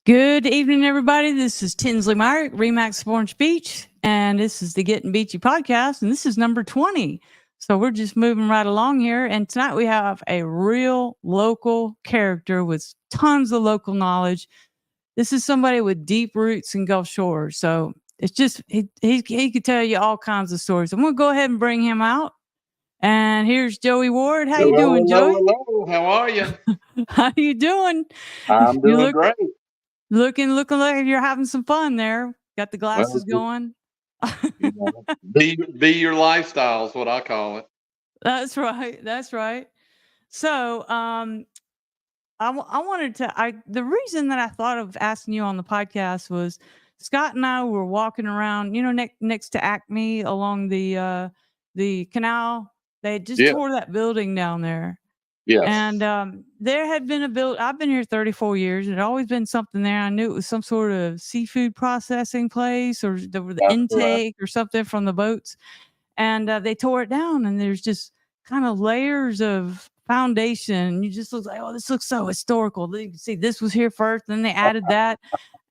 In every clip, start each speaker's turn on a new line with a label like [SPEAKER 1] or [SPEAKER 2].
[SPEAKER 1] Good evening, everybody. This is Tinsley Meyer at Remax Orange Beach, and this is the Gettin Beachy Podcast, and this is number 20. So we're just moving right along here, and tonight we have a real local character with tons of local knowledge. This is somebody with deep roots in Gulf Shores, so it's just he could tell you all kinds of stories. I'm going to go ahead and bring him out. And here's Joey Ward. How you doing, Joey?
[SPEAKER 2] Hello. How are you?
[SPEAKER 1] How you doing?
[SPEAKER 2] I'm doing great.
[SPEAKER 1] Looking like you're having some fun there. Got the glasses going.
[SPEAKER 2] Be your lifestyle is what I call it.
[SPEAKER 1] That's right. So, I wanted to. The reason that I thought of asking you on the podcast was Scott and I were walking around, next to Acme along the canal. They just tore that building down there.
[SPEAKER 2] Yes.
[SPEAKER 1] And there had been I've been here 34 years. It had always been something there. I knew it was some sort of seafood processing place or the intake or something from the boats. And they tore it down, and there's just kind of layers of foundation. You just look like, oh, this looks so historical. You can see this was here first, then they added that.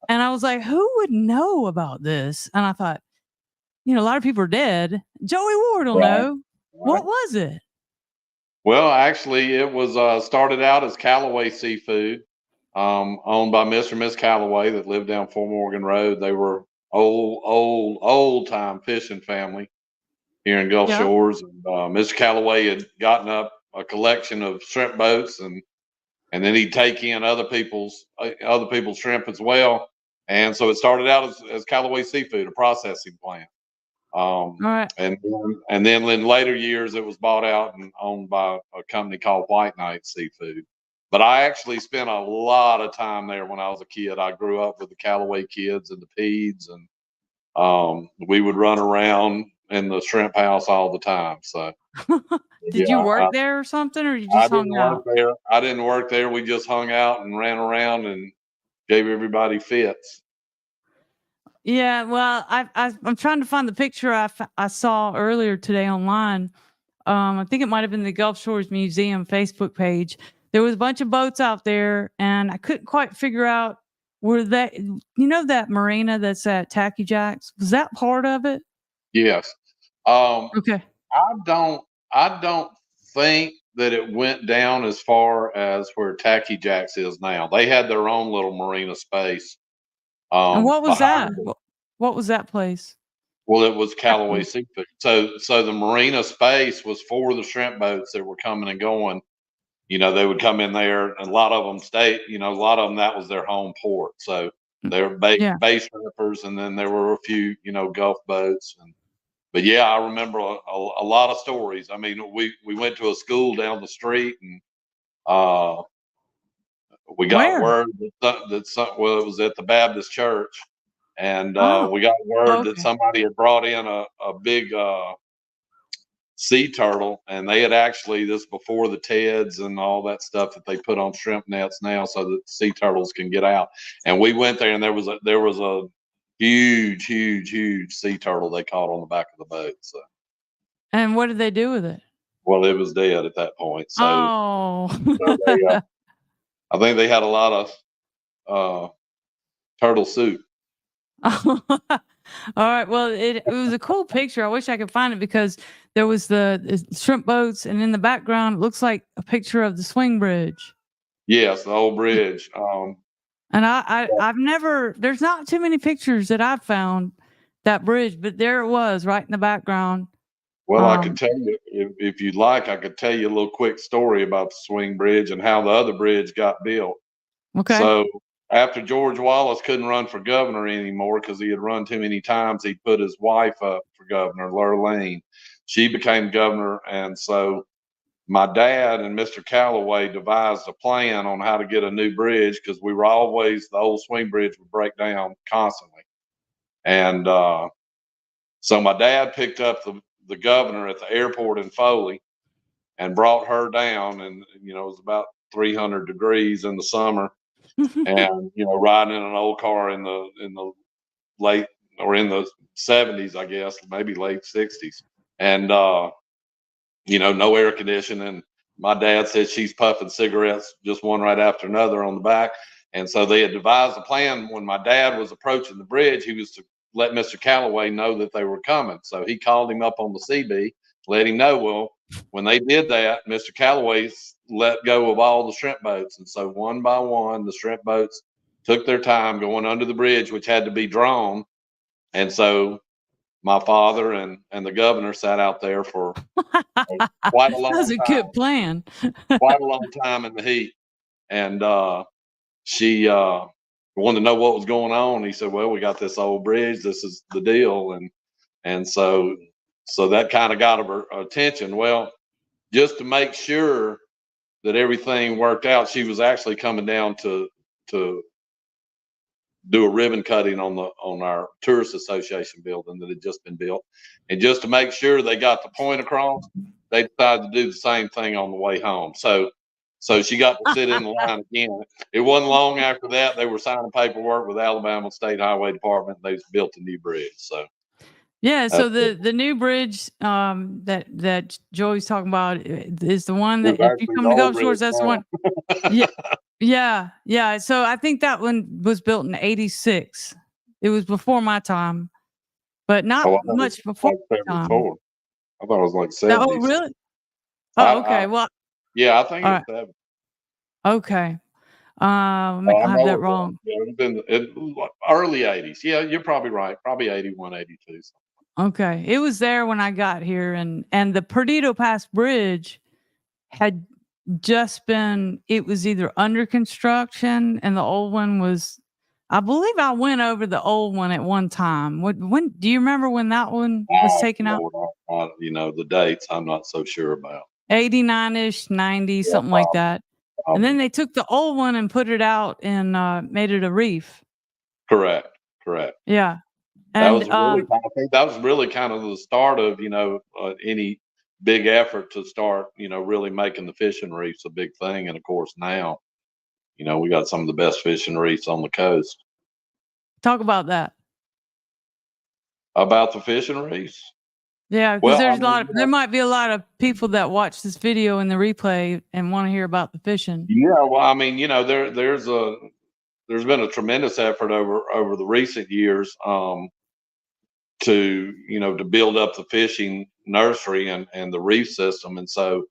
[SPEAKER 1] And I was like, who would know about this? And I thought, a lot of people are dead. Joey Ward will know. Right. What was it?
[SPEAKER 2] Well, actually, it was started out as Callaway Seafood, owned by Mr. and Miss Callaway that lived down Fort Morgan Road. They were old time fishing family here in Gulf Shores. And Mr. Callaway had gotten up a collection of shrimp boats, and then he'd take in other people's shrimp as well. And so it started out as Callaway Seafood, a processing plant.
[SPEAKER 1] Right.
[SPEAKER 2] And then in later years, it was bought out and owned by a company called White Knight Seafood. But I actually spent a lot of time there when I was a kid. I grew up with the Callaway kids and the peds, and we would run around in the shrimp house all the time. So,
[SPEAKER 1] did you work there or something, or you just hung out?
[SPEAKER 2] I didn't work there. We just hung out and ran around and gave everybody fits.
[SPEAKER 1] Yeah, well, I'm trying to find the picture I saw earlier today online. I think it might have been the Gulf Shores Museum Facebook page. There was a bunch of boats out there, and I couldn't quite figure out that marina that's at Tacky Jack's. Was that part of it?
[SPEAKER 2] Yes.
[SPEAKER 1] Okay.
[SPEAKER 2] I don't think that it went down as far as where Tacky Jack's is now. They had their own little marina space.
[SPEAKER 1] And what was that? What was that place?
[SPEAKER 2] Well, it was Callaway Seafood. So the marina space was for the shrimp boats that were coming and going. They would come in there, and a lot of them stayed. A lot of them, that was their home port. So they were bay shrimpers, and then there were a few, Gulf boats. But yeah, I remember a lot of stories. I mean, we went to a school down the street, and we got word that it was at the Baptist church, and we got word that somebody had brought in a big sea turtle, and they had actually, this before the TEDs and all that stuff that they put on shrimp nets now so that sea turtles can get out. And we went there, and there was a huge sea turtle they caught on the back of the boat. So.
[SPEAKER 1] And what did they do with it?
[SPEAKER 2] Well, it was dead at that point. So, I think they had a lot of turtle soup.
[SPEAKER 1] All right. Well, it was a cool picture. I wish I could find it because there was the shrimp boats, and in the background, it looks like a picture of the swing bridge.
[SPEAKER 2] Yes, the old bridge.
[SPEAKER 1] And I've never. There's not too many pictures that I've found that bridge, but there it was, right in the background.
[SPEAKER 2] Well, I could tell you, if you'd like, I could tell you a little quick story about the swing bridge and how the other bridge got built.
[SPEAKER 1] Okay.
[SPEAKER 2] So after George Wallace couldn't run for governor anymore because he had run too many times, he put his wife up for governor, Lurlene. She became governor, and so my dad and Mr. Callaway devised a plan on how to get a new bridge because the old swing bridge would break down constantly. And so my dad picked up the governor at the airport in Foley and brought her down, and it was about 300 degrees in the summer, and riding in an old car in the late, or in the 70s, I guess, maybe late 60s, and no air conditioning. My dad said she's puffing cigarettes, just one right after another on the back, And so they had devised a plan. When my dad was approaching the bridge, he was to let Mr. Calloway know that they were coming. So he called him up on the CB, let him know. Well, when they did that, Mr. Calloway let go of all the shrimp boats. And so one by one, the shrimp boats took their time going under the bridge, which had to be drawn. And so my father and the governor sat out there for quite a long time.
[SPEAKER 1] That was a good plan.
[SPEAKER 2] Quite a long time in the heat. And she wanted to know what was going on. He said, well, we got this old bridge. This is the deal. And so that kind of got her attention. Well, just to make sure that everything worked out, she was actually coming down to do a ribbon cutting on our tourist association building that had just been built. And just to make sure they got the point across, they decided to do the same thing on the way home. So she got to sit in the line again. It wasn't long after that they were signing paperwork with Alabama State Highway Department. They built a new bridge. So
[SPEAKER 1] yeah, so the new bridge that Joey's talking about is the one that if you come to Gulf Shores, that's the one. Yeah. So I think that one was built in '86. It was before my time, but not much before my time.
[SPEAKER 2] I thought it was like 70s.
[SPEAKER 1] Oh, really? Oh, okay. Well,
[SPEAKER 2] yeah, I think it's 70.
[SPEAKER 1] Okay. I have that wrong.
[SPEAKER 2] Yeah, it would have been early 80s. Yeah, you're probably right. Probably 81, 82.
[SPEAKER 1] Okay. It was there when I got here, and the Perdido Pass Bridge had just been, it was either under construction, and the old one was, I believe I went over the old one at one time. When do you remember when that one was taken out?
[SPEAKER 2] The dates I'm not so sure about.
[SPEAKER 1] 89-ish, 90, something like that. And then they took the old one and put it out and made it a reef.
[SPEAKER 2] Correct.
[SPEAKER 1] Yeah.
[SPEAKER 2] And
[SPEAKER 1] I
[SPEAKER 2] think that was really kind of the start of, any big effort to start, really making the fishing reefs a big thing. And of course now, we got some of the best fishing reefs on the coast.
[SPEAKER 1] Talk about that.
[SPEAKER 2] About the fishing reefs?
[SPEAKER 1] Yeah, because there might be a lot of people that watch this video in the replay and want to hear about the fishing.
[SPEAKER 2] Yeah, well, I mean, there's been a tremendous effort over the recent years to build up the fishing nursery and the reef system. And so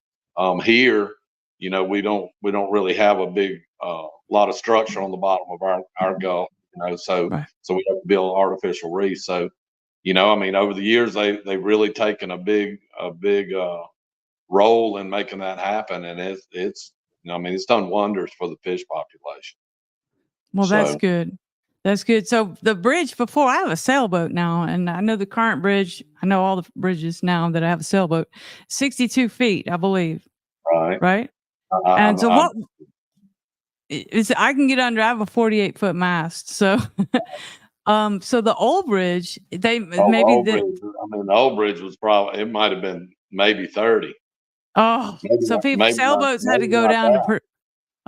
[SPEAKER 2] here, we don't really have a big lot of structure on the bottom of our Gulf, so we have to build artificial reefs. So over the years they've really taken a big role in making that happen, and it's done wonders for the fish population.
[SPEAKER 1] Well, that's good. That's good. So the bridge before, I have a sailboat now, and I know the current bridge. I know all the bridges now that I have a sailboat. 62 feet, I believe. Right. And so what? I can get under. I have a 48-foot mast. So, so the old bridge,
[SPEAKER 2] the old bridge was probably, it might have been maybe 30.
[SPEAKER 1] Oh, so sailboats had to go down to.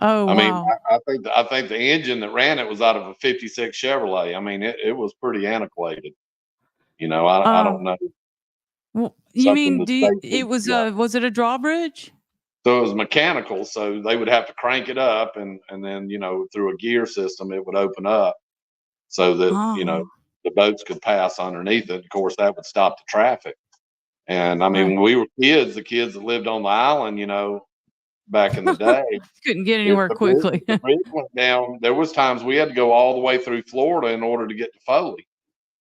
[SPEAKER 1] Oh, wow.
[SPEAKER 2] I think the engine that ran it was out of a 56 Chevrolet. I mean, it was pretty antiquated. I don't know.
[SPEAKER 1] Well, you mean was it a drawbridge?
[SPEAKER 2] So it was mechanical. So they would have to crank it up, and then through a gear system it would open up so that the boats could pass underneath it. Of course, that would stop the traffic. And when we were kids, the kids that lived on the island, back in the day,
[SPEAKER 1] couldn't get anywhere quickly.
[SPEAKER 2] The bridge went down. There was times we had to go all the way through Florida in order to get to Foley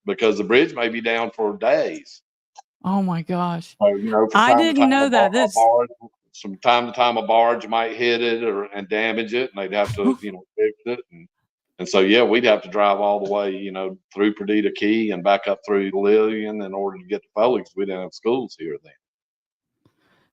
[SPEAKER 2] because the bridge may be down for days.
[SPEAKER 1] Oh my gosh!
[SPEAKER 2] So,
[SPEAKER 1] I didn't know that.
[SPEAKER 2] From time to time, a barge might hit it and damage it, and they'd have to fix it. And so we'd have to drive all the way through Perdita Key and back up through Lillian in order to get to Foley because we didn't have schools here then.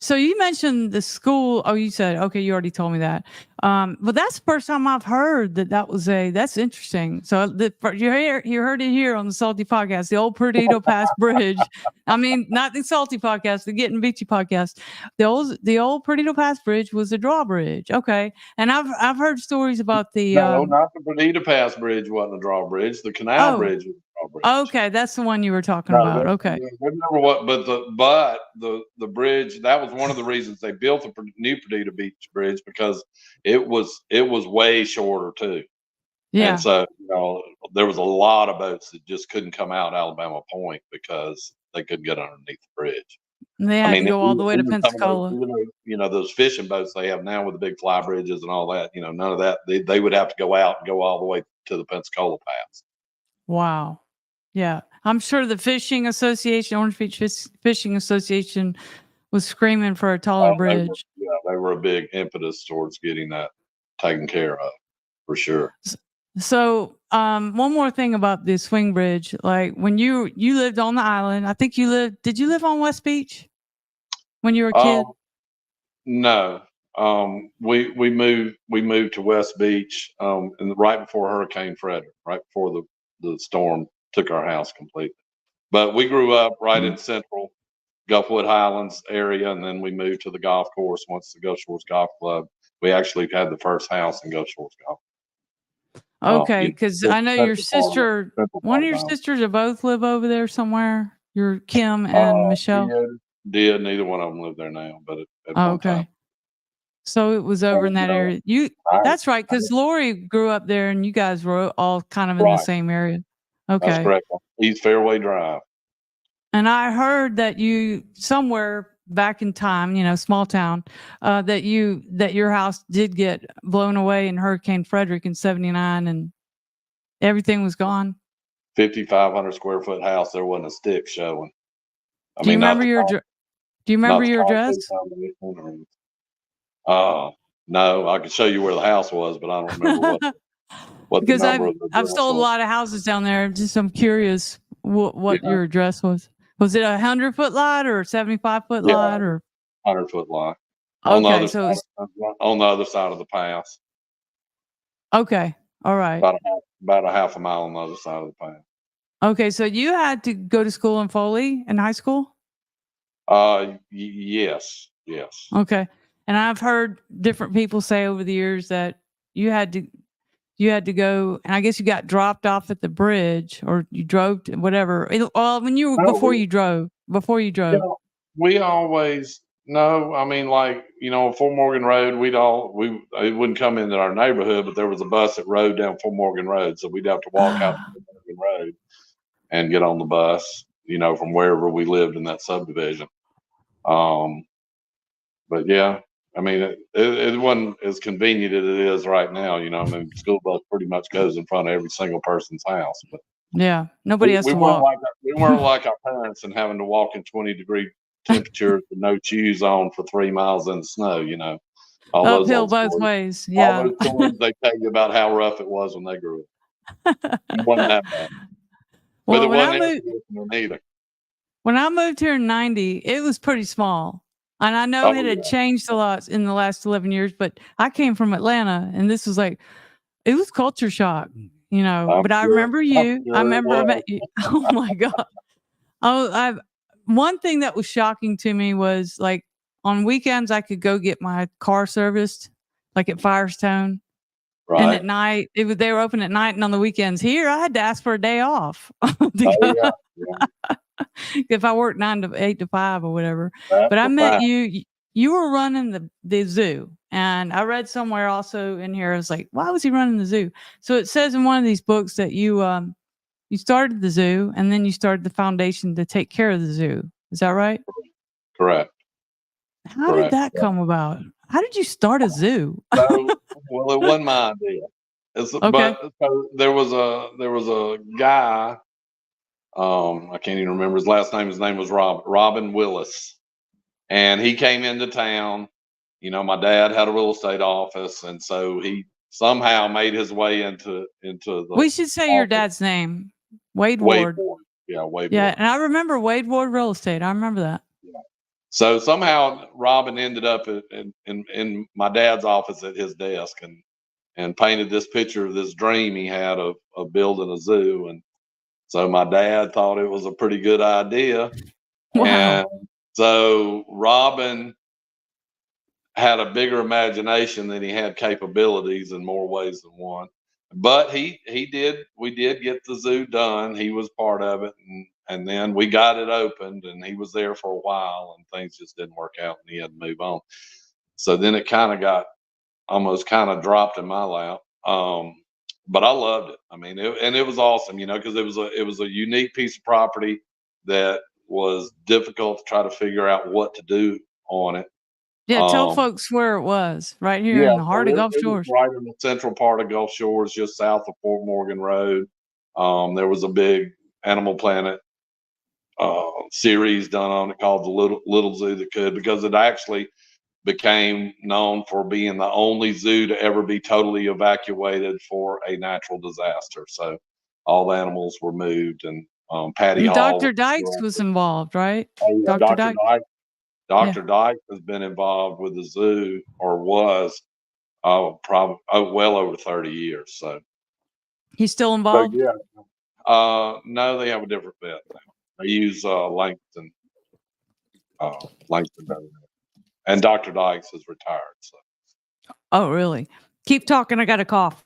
[SPEAKER 1] So you mentioned the school. Oh, you said, okay, you already told me that. But that's the first time I've heard that's interesting. So you heard it here on the Salty Podcast, the old Perdido Pass Bridge. Not the Salty Podcast, the Gettin Beachy Podcast. The old Perdido Pass Bridge was a drawbridge. Okay. And I've heard stories about
[SPEAKER 2] no, not the Perdido Pass Bridge wasn't a drawbridge. The canal bridge was a drawbridge.
[SPEAKER 1] Okay, that's the one you were talking about. Okay.
[SPEAKER 2] I remember but the bridge, that was one of the reasons they built the new Gettin Beachy Bridge because it was way shorter too.
[SPEAKER 1] Yeah.
[SPEAKER 2] And so, there was a lot of boats that just couldn't come out Alabama Point because they couldn't get underneath the bridge.
[SPEAKER 1] They
[SPEAKER 2] I
[SPEAKER 1] had to
[SPEAKER 2] mean,
[SPEAKER 1] go all the way to
[SPEAKER 2] even some of those,
[SPEAKER 1] Pensacola.
[SPEAKER 2] those fishing boats they have now with the big fly bridges and all that, none of that. They would have to go out and go all the way to the Pensacola Pass.
[SPEAKER 1] Wow. Yeah. I'm sure the fishing association, Orange Beach Fishing Association, was screaming for a taller bridge.
[SPEAKER 2] They were a big impetus towards getting that taken care of, for sure.
[SPEAKER 1] So, one more thing about the swing bridge, like when you lived on the island, I think did you live on West Beach when you were a kid?
[SPEAKER 2] No. We moved to West Beach, and right before Hurricane Frederick, right before the storm took our house completely. But we grew up right in central Gulfwood Highlands area, and then we moved to the golf course once the Gulf Shores Golf Club. We actually had the first house in Gulf Shores Golf.
[SPEAKER 1] Okay, because I know your sister, one of your sisters, or both live over there somewhere. Your Kim and Michelle.
[SPEAKER 2] Did neither one of them live there now, but at
[SPEAKER 1] Oh,
[SPEAKER 2] one
[SPEAKER 1] okay.
[SPEAKER 2] time.
[SPEAKER 1] So it was over in that area. That's right, because Lori grew up there, and you guys were all kind of in the same area. Okay,
[SPEAKER 2] that's correct. East Fairway Drive.
[SPEAKER 1] And I heard that you somewhere back in time, small town, that your house did get blown away in Hurricane Frederick in '79, and everything was gone.
[SPEAKER 2] 5,500 square foot house. There wasn't a stick showing.
[SPEAKER 1] Do you remember your address?
[SPEAKER 2] No, I could show you where the house was, but I don't remember what
[SPEAKER 1] because
[SPEAKER 2] the number of the
[SPEAKER 1] I've sold a lot of houses down there. Just I'm curious what your address was. Was it 100-foot lot or 75-foot lot or
[SPEAKER 2] 100-foot lot?
[SPEAKER 1] Okay, so
[SPEAKER 2] on the other side of the pass.
[SPEAKER 1] Okay, all right.
[SPEAKER 2] About a half a mile on the other side of the pass.
[SPEAKER 1] Okay, so you had to go to school in Foley in high school?
[SPEAKER 2] Yes.
[SPEAKER 1] Okay, and I've heard different people say over the years that you had to go, and I guess you got dropped off at the bridge, or you drove to whatever. Well, when you before you drove.
[SPEAKER 2] We always no. I mean, Fort Morgan Road. It wouldn't come into our neighborhood, but there was a bus that rode down Fort Morgan Road, so we'd have to walk out to Fort Morgan Road and get on the bus. From wherever we lived in that subdivision. But yeah, I mean, it wasn't as convenient as it is right now. School bus pretty much goes in front of every single person's house. But
[SPEAKER 1] yeah, nobody has to walk.
[SPEAKER 2] We weren't like our parents and having to walk in 20-degree temperatures with no shoes on for 3 miles in the snow. All
[SPEAKER 1] uphill both ways. Yeah,
[SPEAKER 2] all those stories they tell you about how rough it was when they grew up. It wasn't that bad.
[SPEAKER 1] Well,
[SPEAKER 2] but it wasn't either.
[SPEAKER 1] When I moved here in '90, it was pretty small. And I know it had changed a lot in the last 11 years, but I came from Atlanta, and this was it was culture shock, but I remember you. I remember I met you. Oh my God. One thing that was shocking to me was on weekends, I could go get my car serviced, at Firestone.
[SPEAKER 2] Right.
[SPEAKER 1] And at night, they were open at night, and on the weekends here, I had to ask for a day off. If I worked 9 to 8 to 5 or whatever. But I met you. You were running the zoo, and I read somewhere also in here. I was like, why was he running the zoo? So it says in one of these books that you started the zoo, and then you started the foundation to take care of the zoo. Is that right?
[SPEAKER 2] Correct.
[SPEAKER 1] How did that come about? How did you start a zoo?
[SPEAKER 2] Well, it wasn't my idea.
[SPEAKER 1] Okay.
[SPEAKER 2] But there was a guy. I can't even remember his last name. His name was Robin Willis, and he came into town. My dad had a real estate office, and so he somehow made his way into the.
[SPEAKER 1] We should say your dad's name, Wade Ward.
[SPEAKER 2] Yeah, Wade Ward.
[SPEAKER 1] Yeah, and I remember Wade Ward Real Estate. I remember that.
[SPEAKER 2] Yeah. So somehow Robin ended up in my dad's office at his desk and painted this picture of this dream he had of building a zoo. And so my dad thought it was a pretty good idea.
[SPEAKER 1] Wow.
[SPEAKER 2] And so Robin had a bigger imagination than he had capabilities in more ways than one. But we did get the zoo done. He was part of it. And then we got it opened, and he was there for a while, and things just didn't work out, and he had to move on. So then it kind of got almost kind of dropped in my lap. but I loved it. I mean, it was awesome, because it was a unique piece of property that was difficult to try to figure out what to do on it.
[SPEAKER 1] Yeah, tell
[SPEAKER 2] Um,
[SPEAKER 1] folks where it was, right here
[SPEAKER 2] yeah,
[SPEAKER 1] in the
[SPEAKER 2] so
[SPEAKER 1] heart of Gulf
[SPEAKER 2] it was
[SPEAKER 1] Shores.
[SPEAKER 2] right in the central part of Gulf Shores, just south of Fort Morgan Road. There was a big Animal Planet series done on it called the Little Zoo That Could, because it actually became known for being the only zoo to ever be totally evacuated for a natural disaster. So all the animals were moved, and Patty
[SPEAKER 1] And
[SPEAKER 2] Hall was
[SPEAKER 1] Dr. Dykes was involved, right? Dr.
[SPEAKER 2] Dr.
[SPEAKER 1] Dykes?
[SPEAKER 2] Dyke.
[SPEAKER 1] Yeah.
[SPEAKER 2] Dr. Dyke has been involved with the zoo, or was, probably well over 30 years. So,
[SPEAKER 1] He's still involved?
[SPEAKER 2] yeah. No, they have a different vet now. They use Langston. Langston does it. And Dr. Dykes is retired. So.
[SPEAKER 1] Oh, really? Keep talking. I got a cough.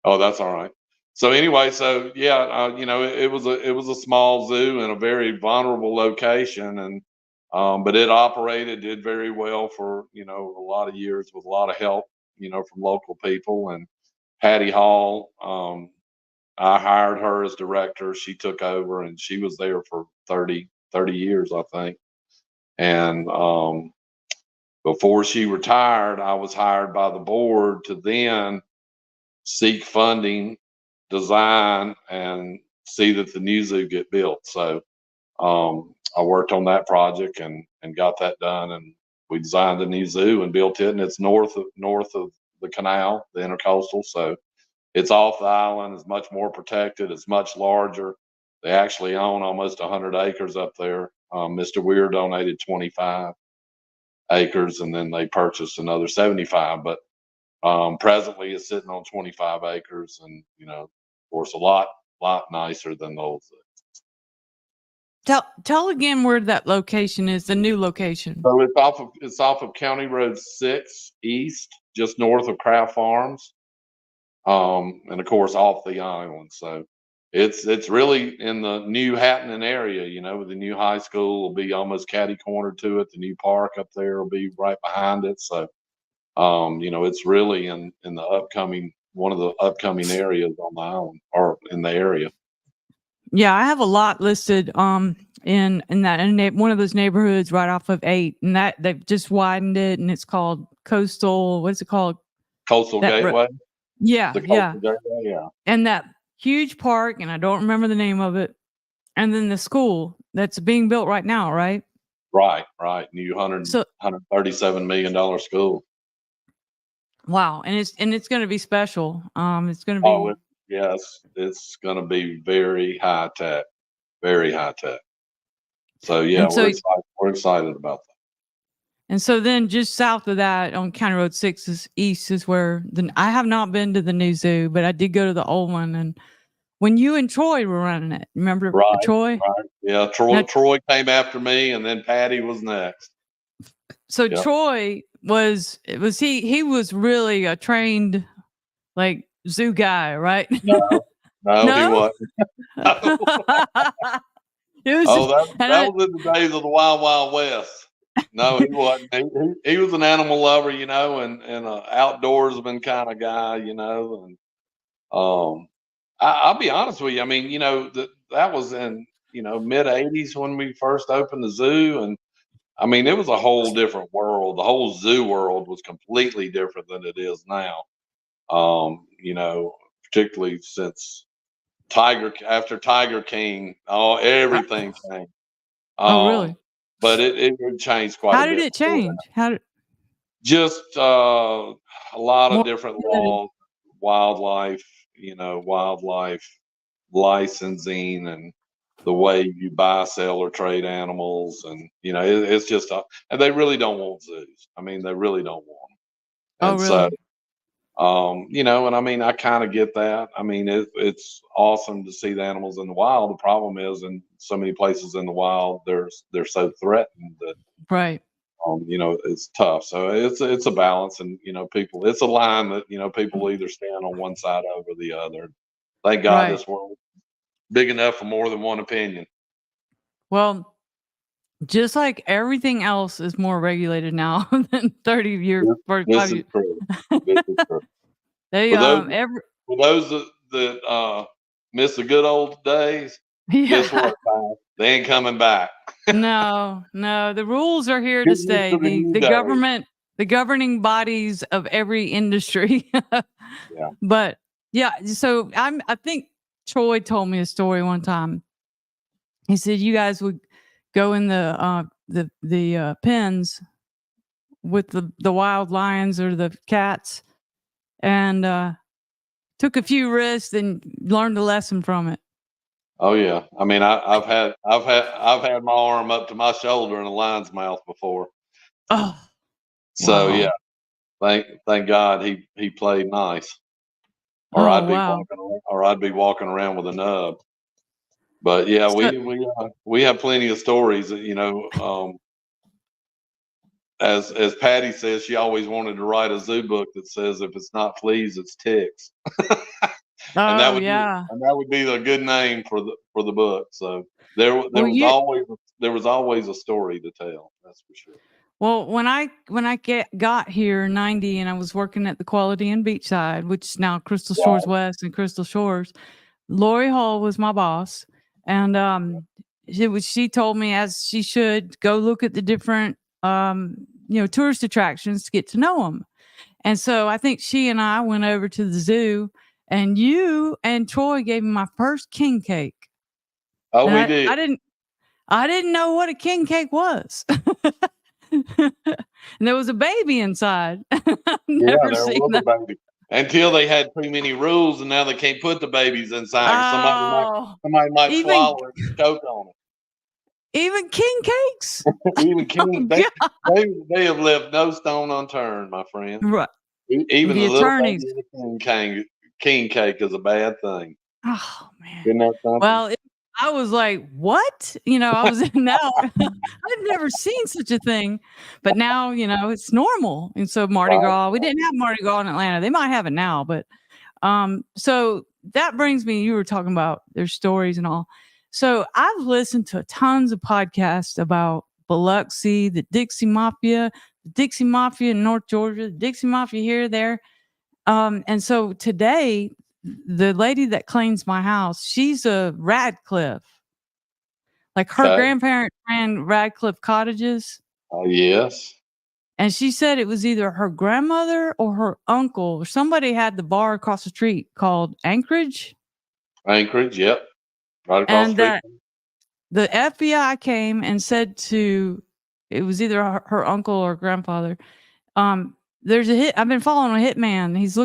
[SPEAKER 2] Oh, that's all right. So anyway, yeah, it was a small zoo in a very vulnerable location, and but it did very well for a lot of years with a lot of help, from local people. And Patty Hall, I hired her as director. She took over, and she was there for 30 years, I think. And before she retired, I was hired by the board to then seek funding, design, and see that the new zoo get built. So I worked on that project and got that done, and we designed a new zoo and built it. And it's north of the canal, the intercoastal. So it's off the island. It's much more protected. It's much larger. They actually own almost 100 acres up there. Mr. Weir donated 25 acres, and then they purchased another 75. But presently, it's sitting on 25 acres, and of course, a lot nicer than the old zoo.
[SPEAKER 1] Tell again where that location is, the new location.
[SPEAKER 2] So it's off of County Road 6 East, just north of Craft Farms, and of course off the island. So it's really in the new happening area. With the new high school will be almost catty corner to it. The new park up there will be right behind it. So it's really in the one of the upcoming areas on the island, or in the area.
[SPEAKER 1] Yeah, I have a lot listed in one of those neighborhoods right off of 8, and that they've just widened it, and it's called Coastal. What's it called?
[SPEAKER 2] Coastal Gateway.
[SPEAKER 1] Yeah,
[SPEAKER 2] Coastal Gateway, yeah.
[SPEAKER 1] And that huge park, and I don't remember the name of it. And then the school that's being built right now, right?
[SPEAKER 2] Right. New $137 million school.
[SPEAKER 1] Wow, and it's going to be special. It's going to be.
[SPEAKER 2] Yes, it's going to be very high tech, very high tech. So yeah, we're excited about that.
[SPEAKER 1] And so then just south of that on County Road 6 east is where I have not been to the new zoo, but I did go to the old one. And when you and Troy were running it, remember Troy?
[SPEAKER 2] Right. Yeah, Troy came after me, and then Patty was next.
[SPEAKER 1] So yep. Troy he was really a trained zoo guy, right?
[SPEAKER 2] No, he wasn't. No. That was in the days of the Wild Wild West. No, he wasn't. He was an animal lover, and an outdoorsman kind of guy, and I'll be honest with you. I mean, that was in mid '80s when we first opened the zoo, and I mean, it was a whole different world. The whole zoo world was completely different than it is now. Particularly since after Tiger King, everything changed.
[SPEAKER 1] Really?
[SPEAKER 2] But it changed quite a bit.
[SPEAKER 1] How did it change?
[SPEAKER 2] Just a lot of different laws, wildlife licensing, and the way you buy, sell, or trade animals. And, it's just, and they really don't want zoos. I mean, they really don't want them. And
[SPEAKER 1] really?
[SPEAKER 2] So, and I mean, I kind of get that. I mean, it's awesome to see the animals in the wild. The problem is, in so many places in the wild, they're so threatened that,
[SPEAKER 1] right.
[SPEAKER 2] It's tough. So it's a balance, and it's a line that people either stand on one side over the other. Thank God this world big enough for more than one opinion.
[SPEAKER 1] Well, just like everything else is more regulated now than 30 years.
[SPEAKER 2] This is true. This is true.
[SPEAKER 1] They
[SPEAKER 2] for for those that miss the good old days, guess
[SPEAKER 1] Yeah.
[SPEAKER 2] what? They ain't coming back.
[SPEAKER 1] No, the rules are here to
[SPEAKER 2] Get used
[SPEAKER 1] stay.
[SPEAKER 2] to the new days.
[SPEAKER 1] The governing bodies of every industry.
[SPEAKER 2] Yeah.
[SPEAKER 1] But yeah, so I think Troy told me a story one time. He said you guys would go in the pens with the wild lions or the cats and took a few risks and learned a lesson from it.
[SPEAKER 2] Oh yeah. I mean, I've had my arm up to my shoulder in a lion's mouth before.
[SPEAKER 1] Oh,
[SPEAKER 2] So
[SPEAKER 1] wow.
[SPEAKER 2] yeah, thank God he played nice, or
[SPEAKER 1] Oh, wow.
[SPEAKER 2] I'd be walking around with a nub. But yeah,
[SPEAKER 1] So,
[SPEAKER 2] we have plenty of stories. As Patty says, she always wanted to write a zoo book that says if it's not fleas, it's ticks, and
[SPEAKER 1] oh yeah.
[SPEAKER 2] that would be the good name for the book. So there
[SPEAKER 1] Well,
[SPEAKER 2] was always a story to tell. That's for sure.
[SPEAKER 1] Well, when I got here in '90 and I was working at the Quality in Beachside, which is now Crystal Shores
[SPEAKER 2] Wow.
[SPEAKER 1] West and Crystal Shores, Lori Hall was my boss, and she told me, as she should, go look at the different tourist attractions to get to know them. And so I think she and I went over to the zoo, and you and Troy gave me my first king cake.
[SPEAKER 2] Oh,
[SPEAKER 1] And
[SPEAKER 2] we did.
[SPEAKER 1] I didn't know what a king cake was. And there was a baby inside. Never
[SPEAKER 2] There
[SPEAKER 1] seen
[SPEAKER 2] was
[SPEAKER 1] that.
[SPEAKER 2] a baby until they had too many rules, and now they can't put the babies inside.
[SPEAKER 1] Oh,
[SPEAKER 2] Somebody might
[SPEAKER 1] even
[SPEAKER 2] swallow it and choke on
[SPEAKER 1] even king cakes.
[SPEAKER 2] it. Even
[SPEAKER 1] Oh
[SPEAKER 2] King,
[SPEAKER 1] God.
[SPEAKER 2] they have left no stone unturned, my friend.
[SPEAKER 1] Right.
[SPEAKER 2] Even
[SPEAKER 1] The
[SPEAKER 2] the little
[SPEAKER 1] attorneys.
[SPEAKER 2] baby king cake is a bad thing.
[SPEAKER 1] Oh man.
[SPEAKER 2] Isn't that something?
[SPEAKER 1] Well, I was like, what? I was now I've never seen such a thing, but now, it's normal. And so Mardi
[SPEAKER 2] Right.
[SPEAKER 1] Gras, we didn't have Mardi Gras in Atlanta. They might have it now, but so that brings me, you were talking about their stories and all. So I've listened to tons of podcasts about Biloxi, the Dixie Mafia in North Georgia, the Dixie Mafia here, there. And so today, the lady that cleans my house, she's a Radcliffe. Like her
[SPEAKER 2] Okay.
[SPEAKER 1] grandparents ran Radcliffe Cottages.
[SPEAKER 2] Oh, yes.
[SPEAKER 1] And she said it was either her grandmother or her uncle or somebody had the bar across the street called Anchorage.
[SPEAKER 2] Anchorage, yep. Right across the
[SPEAKER 1] And
[SPEAKER 2] street.
[SPEAKER 1] that the FBI came and said it was either her uncle or grandfather. There's a hit. I've been following a hitman. He's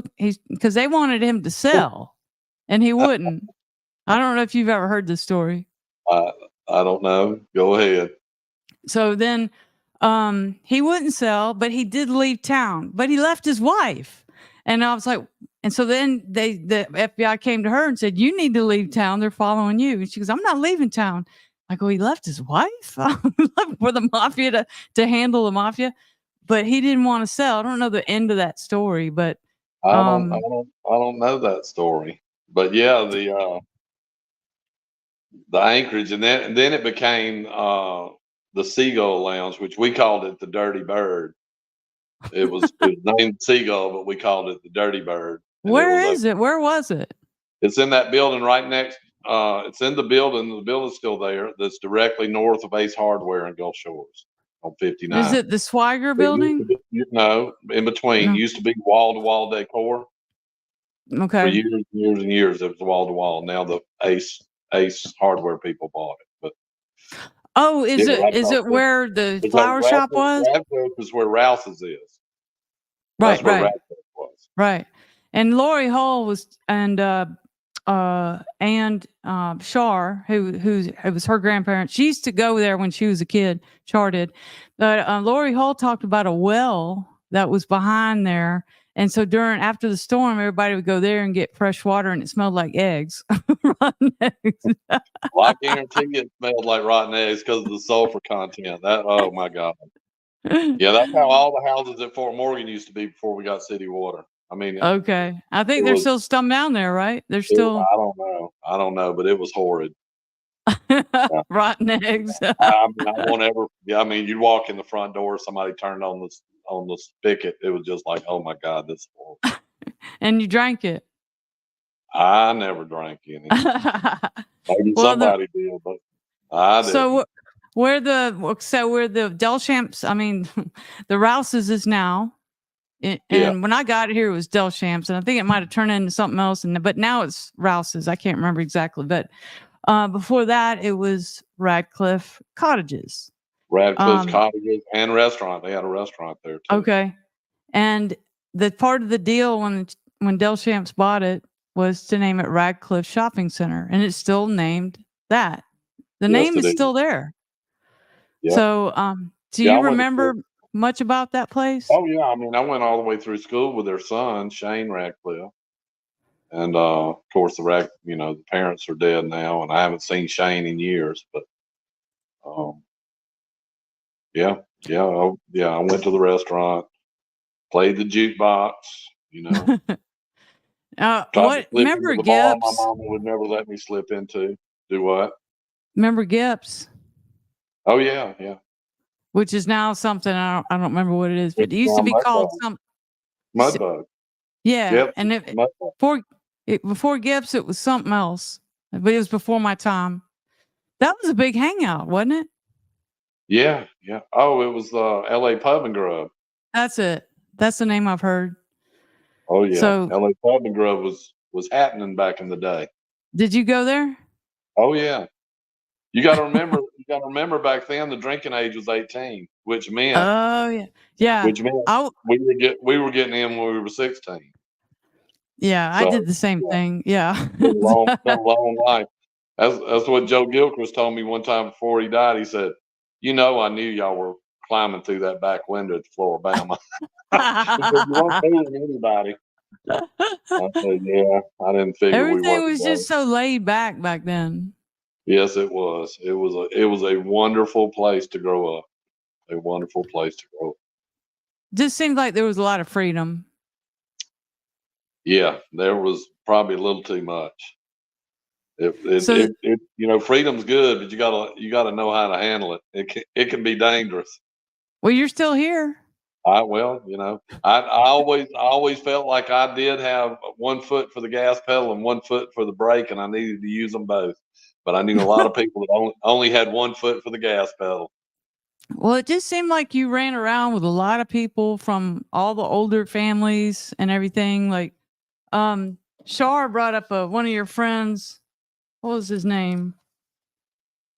[SPEAKER 1] because they wanted him to sell and he wouldn't. I don't know if you've ever heard this story.
[SPEAKER 2] I don't know. Go ahead.
[SPEAKER 1] So then he wouldn't sell, but he did leave town, but he left his wife. And I was like, and so then the FBI came to her and said, you need to leave town. They're following you. And she goes, I'm not leaving town. I go, he left his wife for the mafia to handle the mafia, but he didn't want to sell. I don't know the end of that story, but
[SPEAKER 2] I don't know that story. But yeah, the Anchorage, and then it became the Seagull Lounge, which we called it the Dirty Bird. It was named Seagull, but we called it the Dirty Bird. And
[SPEAKER 1] where is it? Where was it?
[SPEAKER 2] It's in that building right next. It's in the building. The building's still there. That's directly north of Ace Hardware in Gulf Shores on 59.
[SPEAKER 1] Is it the Swigert building?
[SPEAKER 2] No, in between.
[SPEAKER 1] No.
[SPEAKER 2] Used to be wall to wall decor.
[SPEAKER 1] Okay.
[SPEAKER 2] For years and years and years, it was wall to wall. Now the Ace Hardware people bought it. But
[SPEAKER 1] oh, is it where the flower shop was?
[SPEAKER 2] Radcliffe is where Rouse's is.
[SPEAKER 1] Right,
[SPEAKER 2] That's where
[SPEAKER 1] right.
[SPEAKER 2] Radcliffe was.
[SPEAKER 1] Right. And Lori Hall was and Shar, who it was her grandparents. She used to go there when she was a kid. Shar did. But Lori Hall talked about a well that was behind there. And so after the storm, everybody would go there and get fresh water, and it smelled like eggs. Rotten eggs.
[SPEAKER 2] Well, I guarantee it smelled like rotten eggs because of the sulfur content. Oh my God. Yeah, that's how all the houses at Fort Morgan used to be before we got city water. I mean,
[SPEAKER 1] okay. I think there's still some down there, right? There's still.
[SPEAKER 2] I don't know, but it was horrid.
[SPEAKER 1] Rotten eggs.
[SPEAKER 2] I won't ever. Yeah, I mean, you walk in the front door, somebody turned on the spigot. It was just like, oh my God, this is horrible.
[SPEAKER 1] And you drank it.
[SPEAKER 2] I never drank any. Maybe
[SPEAKER 1] Well,
[SPEAKER 2] somebody did, but I didn't.
[SPEAKER 1] so where the Delchamps, I mean, the Rouse's is now. And when I got here, it was Delchamps, and I think it might have turned into something else. But now it's Rouse's. I can't remember exactly, but before that, it was Radcliffe Cottages.
[SPEAKER 2] Radcliffe's Cottages and restaurant. They had a restaurant there too.
[SPEAKER 1] Okay, and the part of the deal when Delchamps bought it was to name it Radcliffe Shopping Center, and it's still named that. The name is still there. Yep. So, do you remember much about that place?
[SPEAKER 2] Oh yeah, I mean, I went all the way through school with their son, Shane Radcliffe, and of course the parents are dead now, and I haven't seen Shane in years. But I went to the restaurant, played the jukebox.
[SPEAKER 1] Remember Gibbs?
[SPEAKER 2] My mama would never let me slip into. Do what?
[SPEAKER 1] Remember Gibbs?
[SPEAKER 2] Oh yeah, yeah.
[SPEAKER 1] Which is now something I don't remember what it is, but it used to be called some
[SPEAKER 2] Mudbug.
[SPEAKER 1] Yeah,
[SPEAKER 2] Yep,
[SPEAKER 1] and before Gibbs, it was something else, but it was before my time. That was a big hangout, wasn't it?
[SPEAKER 2] Yeah, yeah. Oh, it was the L.A. Pub and Grub.
[SPEAKER 1] That's it. That's the name I've heard.
[SPEAKER 2] Oh yeah,
[SPEAKER 1] so
[SPEAKER 2] L.A. Pub and Grub was happening back in the day.
[SPEAKER 1] Did you go there?
[SPEAKER 2] Oh yeah. You got to remember. You got to remember back then the drinking age was 18, which meant.
[SPEAKER 1] Oh yeah, yeah.
[SPEAKER 2] Which meant we were getting in when we were 16.
[SPEAKER 1] Yeah, so, I did the same thing. Yeah.
[SPEAKER 2] Long life. That's what Joe Gilchrist told me one time before he died. He said, "I knew y'all were climbing through that back window at Floribama." He said, "You weren't fooling anybody." I said, "Yeah, I didn't figure
[SPEAKER 1] everything was just so laid back then."
[SPEAKER 2] Yes, it was. It was a wonderful place to grow up. A wonderful place to grow up.
[SPEAKER 1] Just seemed like there was a lot of freedom.
[SPEAKER 2] Yeah, there was probably a little too much. Freedom's good, but you gotta know how to handle it. It can be dangerous.
[SPEAKER 1] Well, you're still here.
[SPEAKER 2] I always felt like I did have one foot for the gas pedal and one foot for the brake, and I needed to use them both. But I knew a lot of people that only had one foot for the gas pedal.
[SPEAKER 1] Well, it just seemed like you ran around with a lot of people from all the older families and everything. Like, Shar brought up one of your friends. What was his name?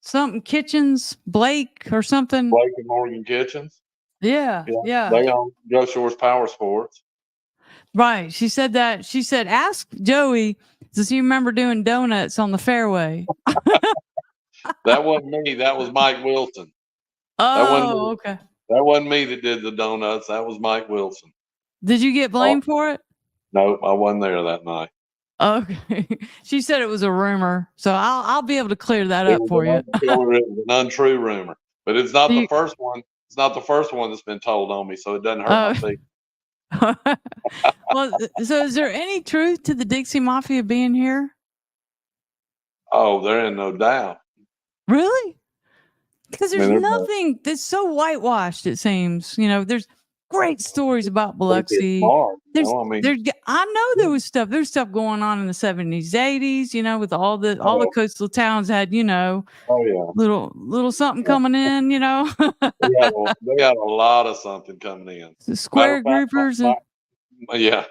[SPEAKER 1] Something Kitchens, Blake or something.
[SPEAKER 2] Blake and Morgan Kitchens.
[SPEAKER 1] Yeah.
[SPEAKER 2] They own Gulf Shores Power Sports.
[SPEAKER 1] Right. She said that. She said, "Ask Joey, does he remember doing donuts on the fairway?"
[SPEAKER 2] That wasn't me. That was Mike Wilson.
[SPEAKER 1] Oh, okay.
[SPEAKER 2] That wasn't me that did the donuts. That was Mike Wilson.
[SPEAKER 1] Did you get blamed for it?
[SPEAKER 2] No, I wasn't there that night.
[SPEAKER 1] Okay. She said it was a rumor, so I'll be able to clear that up for you.
[SPEAKER 2] It was an untrue rumor, but it's not the first one. It's not the first one that's been told on me, so it doesn't hurt my feelings.
[SPEAKER 1] Well, so is there any truth to the Dixie Mafia being here?
[SPEAKER 2] Oh, there ain't no doubt.
[SPEAKER 1] Really? Because there's nothing that's so whitewashed, it seems. There's great stories about Biloxi. I know there was stuff. There's stuff going on in the 70s, 80s. With all the coastal towns had, little something coming in.
[SPEAKER 2] They had a lot of something coming in.
[SPEAKER 1] The square groupers.
[SPEAKER 2] My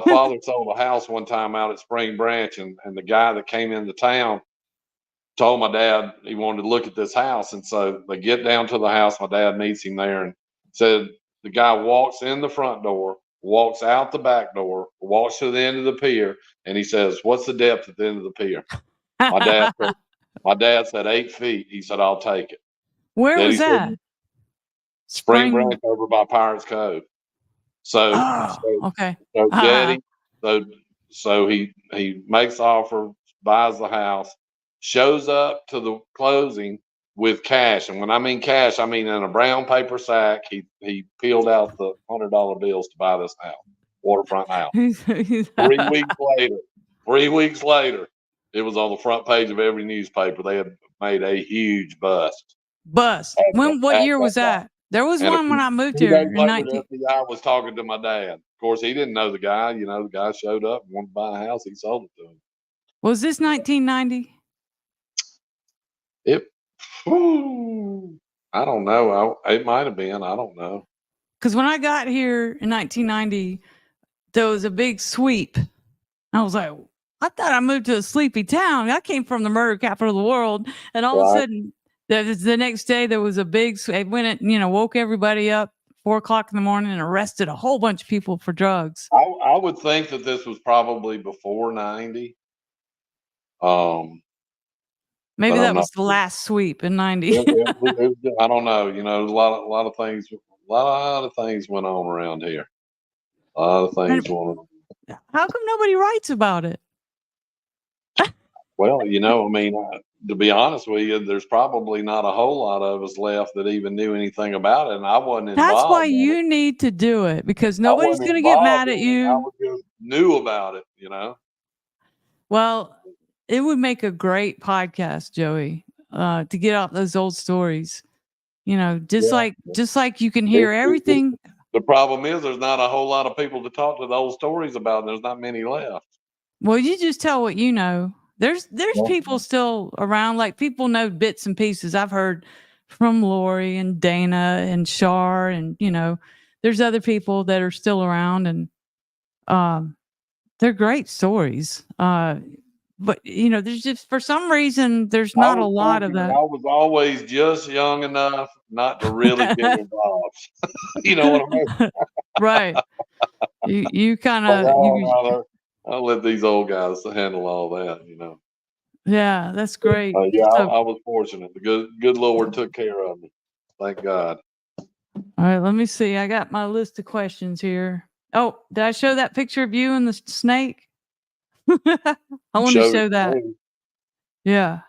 [SPEAKER 2] father sold a house one time out at Spring Branch, and the guy that came into town told my dad he wanted to look at this house. And so they get down to the house. My dad meets him there and said, the guy walks in the front door, walks out the back door, walks to the end of the pier, and he says, "What's the depth at the end of the pier?" My dad said 8 feet. He said, "I'll take it."
[SPEAKER 1] Where was that?
[SPEAKER 2] Spring Branch over by Pirates Cove.
[SPEAKER 1] Okay.
[SPEAKER 2] So Daddy, so he makes the offer, buys the house, shows up to the closing with cash. And when I mean cash, I mean in a brown paper sack. He peeled out the $100 bills to buy this house, waterfront house. 3 weeks later, it was on the front page of every newspaper. They had made a huge bust.
[SPEAKER 1] What year was that? There was one when I moved here in 19.
[SPEAKER 2] The FBI was talking to my dad. course, he didn't know the guy. The guy showed up and wanted to buy a house. He sold it to him.
[SPEAKER 1] Was this 1990?
[SPEAKER 2] I don't know. It might have been. I don't know.
[SPEAKER 1] Because when I got here in 1990, there was a big sweep. I was like, I thought I moved to a sleepy town. I came from the murder capital of the world. And all of a sudden, the next day, there was a big sweep. It went, woke everybody up 4:00 in the morning and arrested a whole bunch of people for drugs.
[SPEAKER 2] I would think that this was probably before 90.
[SPEAKER 1] Maybe that was the last sweep in 90.
[SPEAKER 2] I don't know. A lot of things went on around here. A lot of things went on.
[SPEAKER 1] How come nobody writes about it?
[SPEAKER 2] Well, to be honest with you, there's probably not a whole lot of us left that even knew anything about it, and I wasn't involved.
[SPEAKER 1] That's why you need to do it, because nobody's going to get mad at you.
[SPEAKER 2] I just knew about it,
[SPEAKER 1] Well, it would make a great podcast, Joey, to get out those old stories. Just like you can hear everything.
[SPEAKER 2] The problem is there's not a whole lot of people to talk to the old stories about, and there's not many left.
[SPEAKER 1] Well, you just tell what you know. There's people still around. Like, people know bits and pieces. I've heard from Lori and Dana and Shar, and there's other people that are still around, and they're great stories. But there's just, for some reason, there's not a lot of that.
[SPEAKER 2] I was always just young enough not to really get involved. You know what I mean?
[SPEAKER 1] Right. You kind of.
[SPEAKER 2] I'll let these old guys handle all that.
[SPEAKER 1] Yeah, that's great.
[SPEAKER 2] I was fortunate. The good Lord took care of me. Thank God.
[SPEAKER 1] All right, let me see. I got my list of questions here. Oh, did I show that picture of you and the snake? I want to show that. Yeah.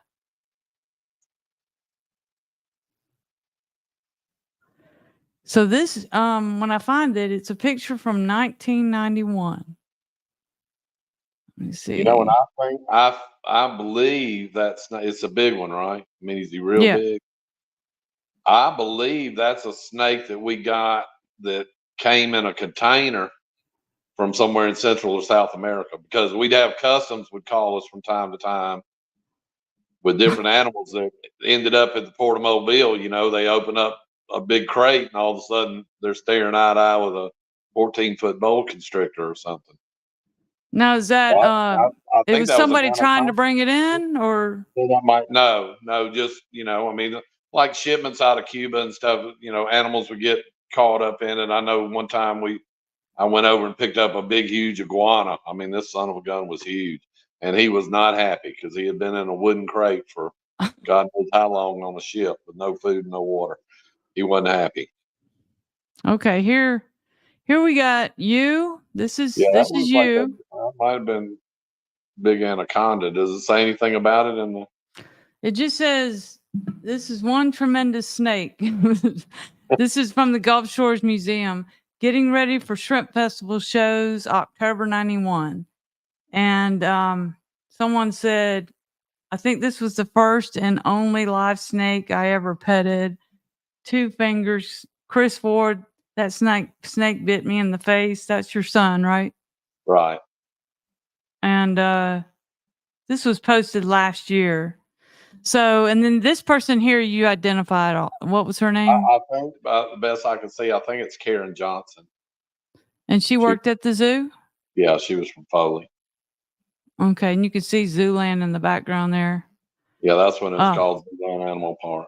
[SPEAKER 1] So this, when I find it, it's a picture from 1991. Let me see.
[SPEAKER 2] And I believe it's a big one, right? I mean, is he real big? I believe that's a snake that we got that came in a container from somewhere in Central or South America, because we'd have customs would call us from time to time with different animals that ended up at the Port of Mobile. They open up a big crate and all of a sudden they're staring eye to eye with a 14-foot boa constrictor or something.
[SPEAKER 1] Now, is that it was somebody trying to bring it in, or
[SPEAKER 2] no, just like shipments out of Cuba and stuff. Animals would get caught up in it. I know one time I went over and picked up a big, huge iguana. I mean, this son of a gun was huge, and he was not happy because he had been in a wooden crate for God knows how long on a ship with no food and no water. He wasn't happy.
[SPEAKER 1] Okay, here we got you. This is you.
[SPEAKER 2] That might have been big anaconda. Does it say anything about it
[SPEAKER 1] It just says this is one tremendous snake. This is from the Gulf Shores Museum. Getting ready for Shrimp Festival shows October 91. And someone said, I think this was the first and only live snake I ever petted. 2 fingers. Chris Ford, that snake bit me in the face. That's your son, right?
[SPEAKER 2] Right.
[SPEAKER 1] And this was posted last year. So, and then this person here, you identified. What was her name?
[SPEAKER 2] I think, the best I can see, I think it's Karen Johnson.
[SPEAKER 1] And she worked at the zoo?
[SPEAKER 2] Yeah, she was from Foley.
[SPEAKER 1] Okay, and you can see Zooland in the background there.
[SPEAKER 2] Yeah, that's when it was called Zooland Animal Park.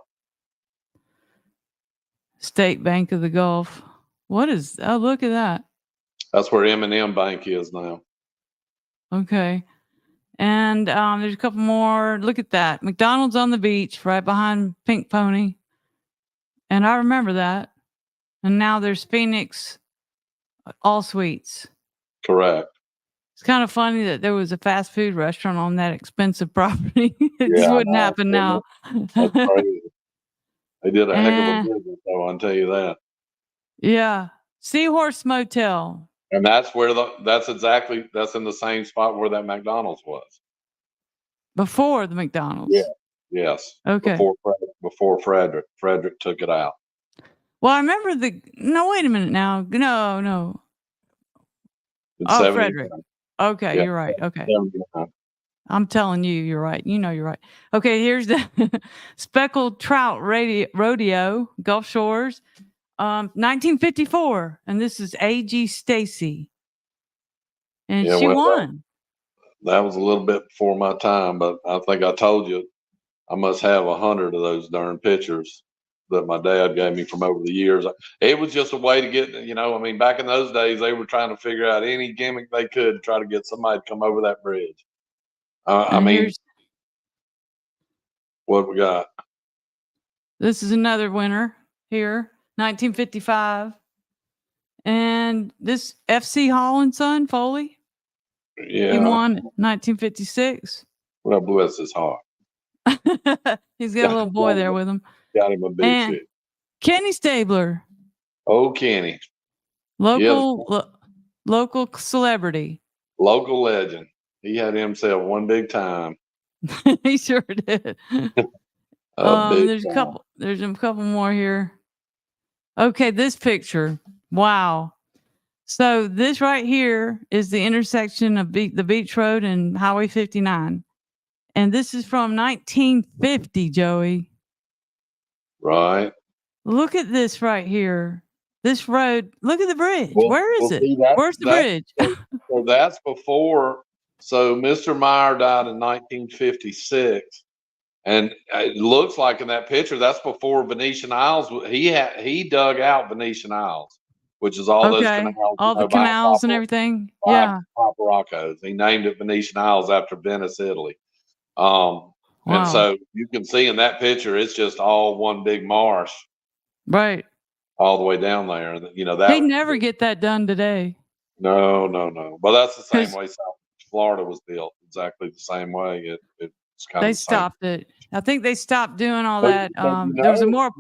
[SPEAKER 2] State
[SPEAKER 1] Bank of the Gulf. Look at that.
[SPEAKER 2] That's where M&M Bank is now.
[SPEAKER 1] Okay. And there's a couple more. Look at that. McDonald's on the beach right behind Pink Pony. And I remember that. And now there's Phoenix All Sweets.
[SPEAKER 2] Correct.
[SPEAKER 1] It's kind of funny that there was a fast food restaurant on that expensive property. It just wouldn't happen now.
[SPEAKER 2] That's crazy. They did a heck of a business, though, I'll tell you that.
[SPEAKER 1] Yeah. Seahorse Motel.
[SPEAKER 2] And that's where that's in the same spot where that McDonald's was.
[SPEAKER 1] Before the McDonald's.
[SPEAKER 2] Yeah. Yes.
[SPEAKER 1] Okay.
[SPEAKER 2] Before Frederick took it out.
[SPEAKER 1] Well, I remember no, wait a minute now. No.
[SPEAKER 2] in
[SPEAKER 1] Oh,
[SPEAKER 2] 79.
[SPEAKER 1] Frederick. Okay,
[SPEAKER 2] Yeah,
[SPEAKER 1] you're right. Okay.
[SPEAKER 2] 79.
[SPEAKER 1] I'm telling you, you're right. You know you're right. Okay, here's the Speckled Trout Rodeo, Gulf Shores, 1954, and this is A.G. Stacy, and
[SPEAKER 2] Yeah,
[SPEAKER 1] she
[SPEAKER 2] well,
[SPEAKER 1] won.
[SPEAKER 2] that was a little bit before my time, but I think I told you I must have 100 of those darn pictures that my dad gave me from over the years. It was just a way to get, I mean, back in those days, they were trying to figure out any gimmick they could to try to get somebody to come over that bridge. I
[SPEAKER 1] And
[SPEAKER 2] mean,
[SPEAKER 1] here's
[SPEAKER 2] what we got?
[SPEAKER 1] this is another winner here, 1955, and this F.C. Hall and Son Foley. He
[SPEAKER 2] Yeah.
[SPEAKER 1] won 1956.
[SPEAKER 2] Well, bless his heart.
[SPEAKER 1] He's got a little boy there with him.
[SPEAKER 2] Got him a big
[SPEAKER 1] And
[SPEAKER 2] shit.
[SPEAKER 1] Kenny Stabler,
[SPEAKER 2] Oh, Kenny.
[SPEAKER 1] local celebrity.
[SPEAKER 2] Local legend. He had himself one big time.
[SPEAKER 1] He sure did. There's a couple more here. Okay, this picture. Wow. So this right here is the intersection of the Beach Road and Highway 59. And this is from 1950, Joey.
[SPEAKER 2] Right.
[SPEAKER 1] Look at this right here. This road. Look at the bridge.
[SPEAKER 2] Well,
[SPEAKER 1] Where is it?
[SPEAKER 2] see,
[SPEAKER 1] Where's the bridge?
[SPEAKER 2] So that's before. So Mr. Meyer died in 1956. And it looks like in that picture, that's before Venetian Isles. He dug out Venetian Isles, which is all those canals.
[SPEAKER 1] All the canals and everything. Yeah.
[SPEAKER 2] Paparocco's. He named it Venetian Isles after Venice, Italy.
[SPEAKER 1] Wow.
[SPEAKER 2] And so you can see in that picture, it's just all one big marsh.
[SPEAKER 1] Right.
[SPEAKER 2] All the way down there. That
[SPEAKER 1] They'd never get that done today.
[SPEAKER 2] No. But that's the same way South Florida was built. Exactly the same way. It's kind
[SPEAKER 1] they
[SPEAKER 2] of
[SPEAKER 1] stopped it. I think they stopped doing all that. There was a more.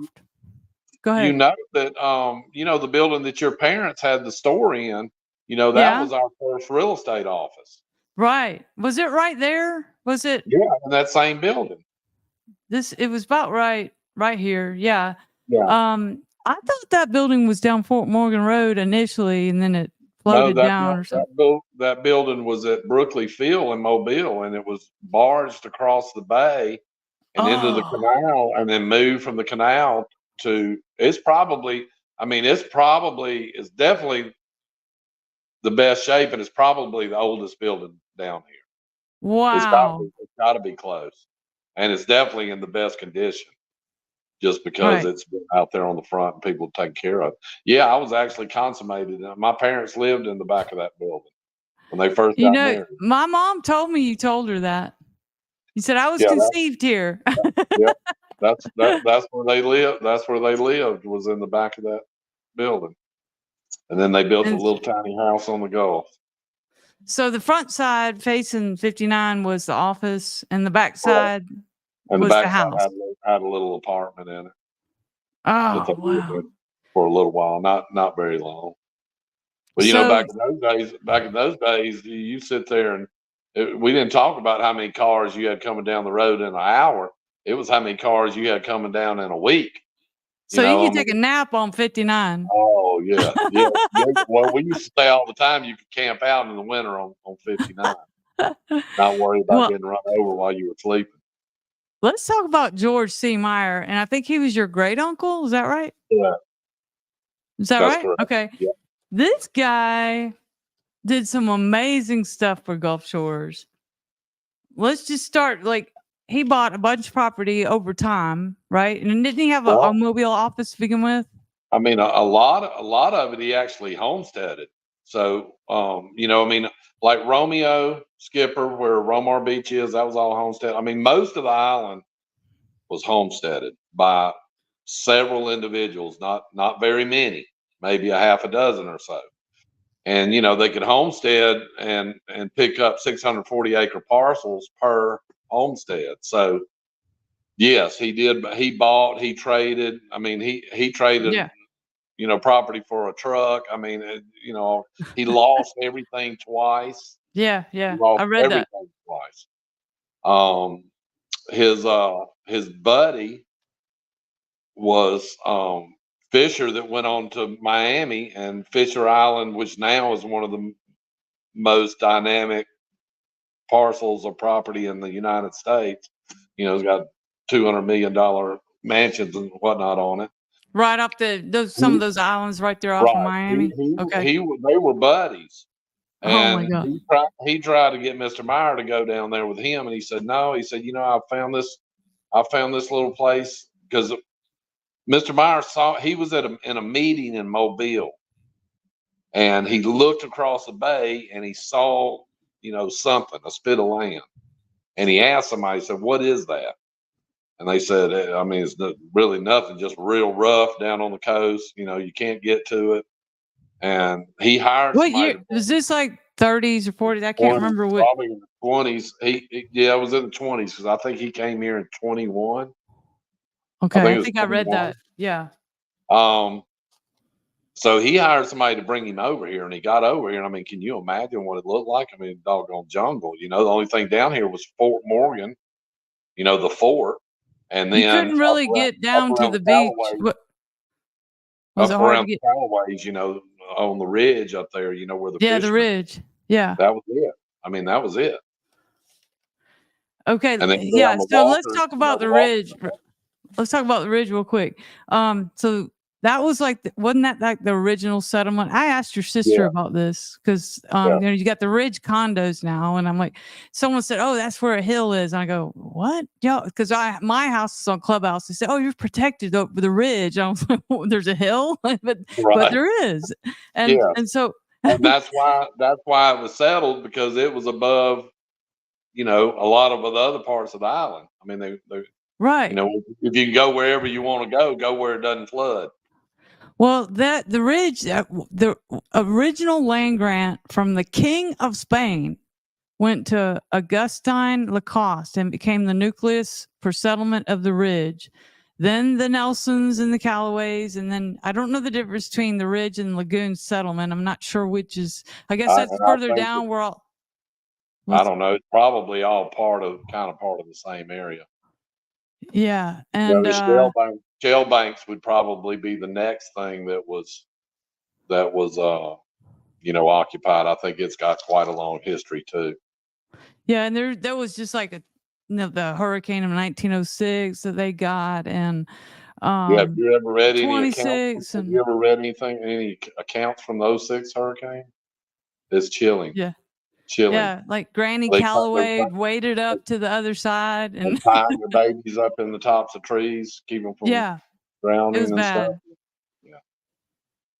[SPEAKER 1] Go ahead.
[SPEAKER 2] You know that the building that your parents had the store in, that was our first real estate office.
[SPEAKER 1] Right. Was it right there? Was it?
[SPEAKER 2] Yeah, in that same building.
[SPEAKER 1] It was about right here. Yeah.
[SPEAKER 2] Yeah.
[SPEAKER 1] I thought that building was down Fort Morgan Road initially, and then it floated down or something.
[SPEAKER 2] That building was at Brookley Field in Mobile, and it was barged across the bay and into the canal, and then moved from the canal to. It's definitely the best shape, and it's probably the oldest building down here.
[SPEAKER 1] Wow.
[SPEAKER 2] It's got to be close, and it's definitely in the best condition. Just because it's been out there on the front and people take care of it. Yeah, I was actually consummated. My parents lived in the back of that building when they first got married.
[SPEAKER 1] My mom told me you told her that. You said I was conceived here.
[SPEAKER 2] Yeah, that's where they lived. That's where they lived, was in the back of that building. And then they built a little tiny house on the Gulf.
[SPEAKER 1] So the front side facing 59 was the office, and the back side
[SPEAKER 2] and
[SPEAKER 1] was
[SPEAKER 2] the back
[SPEAKER 1] the house.
[SPEAKER 2] Had a little apartment in it.
[SPEAKER 1] Oh, wow.
[SPEAKER 2] For a little while, not very long. But back in those days, you sit there and we didn't talk about how many cars you had coming down the road in an hour. It was how many cars you had coming down in a week.
[SPEAKER 1] So you could take a nap on 59.
[SPEAKER 2] Oh yeah. Well, we used to stay all the time. You could camp out in the winter on 59. Not worry about getting run over while you were sleeping.
[SPEAKER 1] Let's talk about George C. Meyer, and I think he was your great uncle. Is that right?
[SPEAKER 2] Yeah.
[SPEAKER 1] Is that right?
[SPEAKER 2] Correct.
[SPEAKER 1] Okay.
[SPEAKER 2] Yeah.
[SPEAKER 1] This guy did some amazing stuff for Gulf Shores. Let's just start. He bought a bunch of property over time, right? And didn't he have a mobile office to begin with?
[SPEAKER 2] I mean, a lot of it he actually homesteaded. So, like Romeo, Skipper, where Romar Beach is, that was all homestead. I mean, most of the island was homesteaded by several individuals, not very many, maybe a half a dozen or so. And they could homestead and pick up 640 acre parcels per homestead. So yes, he did. He bought, he traded. I mean, he traded, property for a truck. I mean, he lost everything twice.
[SPEAKER 1] Yeah. I read that
[SPEAKER 2] twice. His buddy was Fisher, that went on to Miami, and Fisher Island, which now is one of the most dynamic parcels of property in the United States. You know, it's got $200 million mansions and whatnot on it.
[SPEAKER 1] Right up some of those islands right there off of Miami. Okay.
[SPEAKER 2] They were buddies.
[SPEAKER 1] Oh my
[SPEAKER 2] And
[SPEAKER 1] God.
[SPEAKER 2] he tried to get Mr. Meyer to go down there with him, and he said no. He said, you know, I found this little place because Mr. Meyer he was in a meeting in Mobile, and he looked across the bay and he saw, you know, something, a spit of land, and he asked somebody, he said, what is that? And they said, I mean, it's really nothing, just real rough down on the coast. You know, you can't get to it. And he hired
[SPEAKER 1] What
[SPEAKER 2] somebody.
[SPEAKER 1] year was this? Like 30s or 40s? I can't remember what.
[SPEAKER 2] Probably in the 20s. Yeah, it was in the 20s because I think he came here in 21.
[SPEAKER 1] Okay, I think I read that. Yeah.
[SPEAKER 2] So he hired somebody to bring him over here, and he got over here. And I mean, can you imagine what it looked like? I mean, doggone jungle. You know, the only thing down here was Fort Morgan. You know, the fort, and then
[SPEAKER 1] you couldn't really get down to the beach. Was it hard to get?
[SPEAKER 2] Callaways, you know, on the ridge up there, you know, where
[SPEAKER 1] the ridge. Yeah.
[SPEAKER 2] That was it. I mean, that was it.
[SPEAKER 1] Okay. Yeah. So let's talk about the ridge. Let's talk about the ridge real quick. So that was like, wasn't that like the original settlement? I asked your sister about this because, you know, you got the ridge condos now. And I'm like, someone said, oh, that's where a hill is. And I go, what? Yeah. Because my house is on Clubhouse. They said, oh, you're protected over the ridge. I was like, well, there's a hill, but there is. And so.
[SPEAKER 2] And that's why it was settled, because it was above, you know, a lot of the other parts of the island. I mean, they
[SPEAKER 1] right.
[SPEAKER 2] You know, if you can go wherever you want to go where it doesn't flood.
[SPEAKER 1] Well, the ridge, the original land grant from the King of Spain went to Augustine Lacoste and became the nucleus for settlement of the ridge. Then the Nelsons and the Callaways, and then I don't know the difference between the ridge and lagoon settlement. I'm not sure which is. I guess that's further down. We're all.
[SPEAKER 2] I don't know. It's probably all part of the same area.
[SPEAKER 1] Yeah, and
[SPEAKER 2] shell banks would probably be the next thing that was you know, occupied. I think it's got quite a long history too.
[SPEAKER 1] Yeah, and there was just like the hurricane of 1906 that they got, and
[SPEAKER 2] have you ever read any accounts?
[SPEAKER 1] Have
[SPEAKER 2] you ever read any accounts from those 6 hurricanes? It's chilling.
[SPEAKER 1] Yeah.
[SPEAKER 2] Chilling.
[SPEAKER 1] Yeah, like Granny Calloway waded up to the other side and
[SPEAKER 2] tying the babies up in the tops of trees, keep them from drowning.
[SPEAKER 1] It was
[SPEAKER 2] and
[SPEAKER 1] bad.
[SPEAKER 2] Stuff.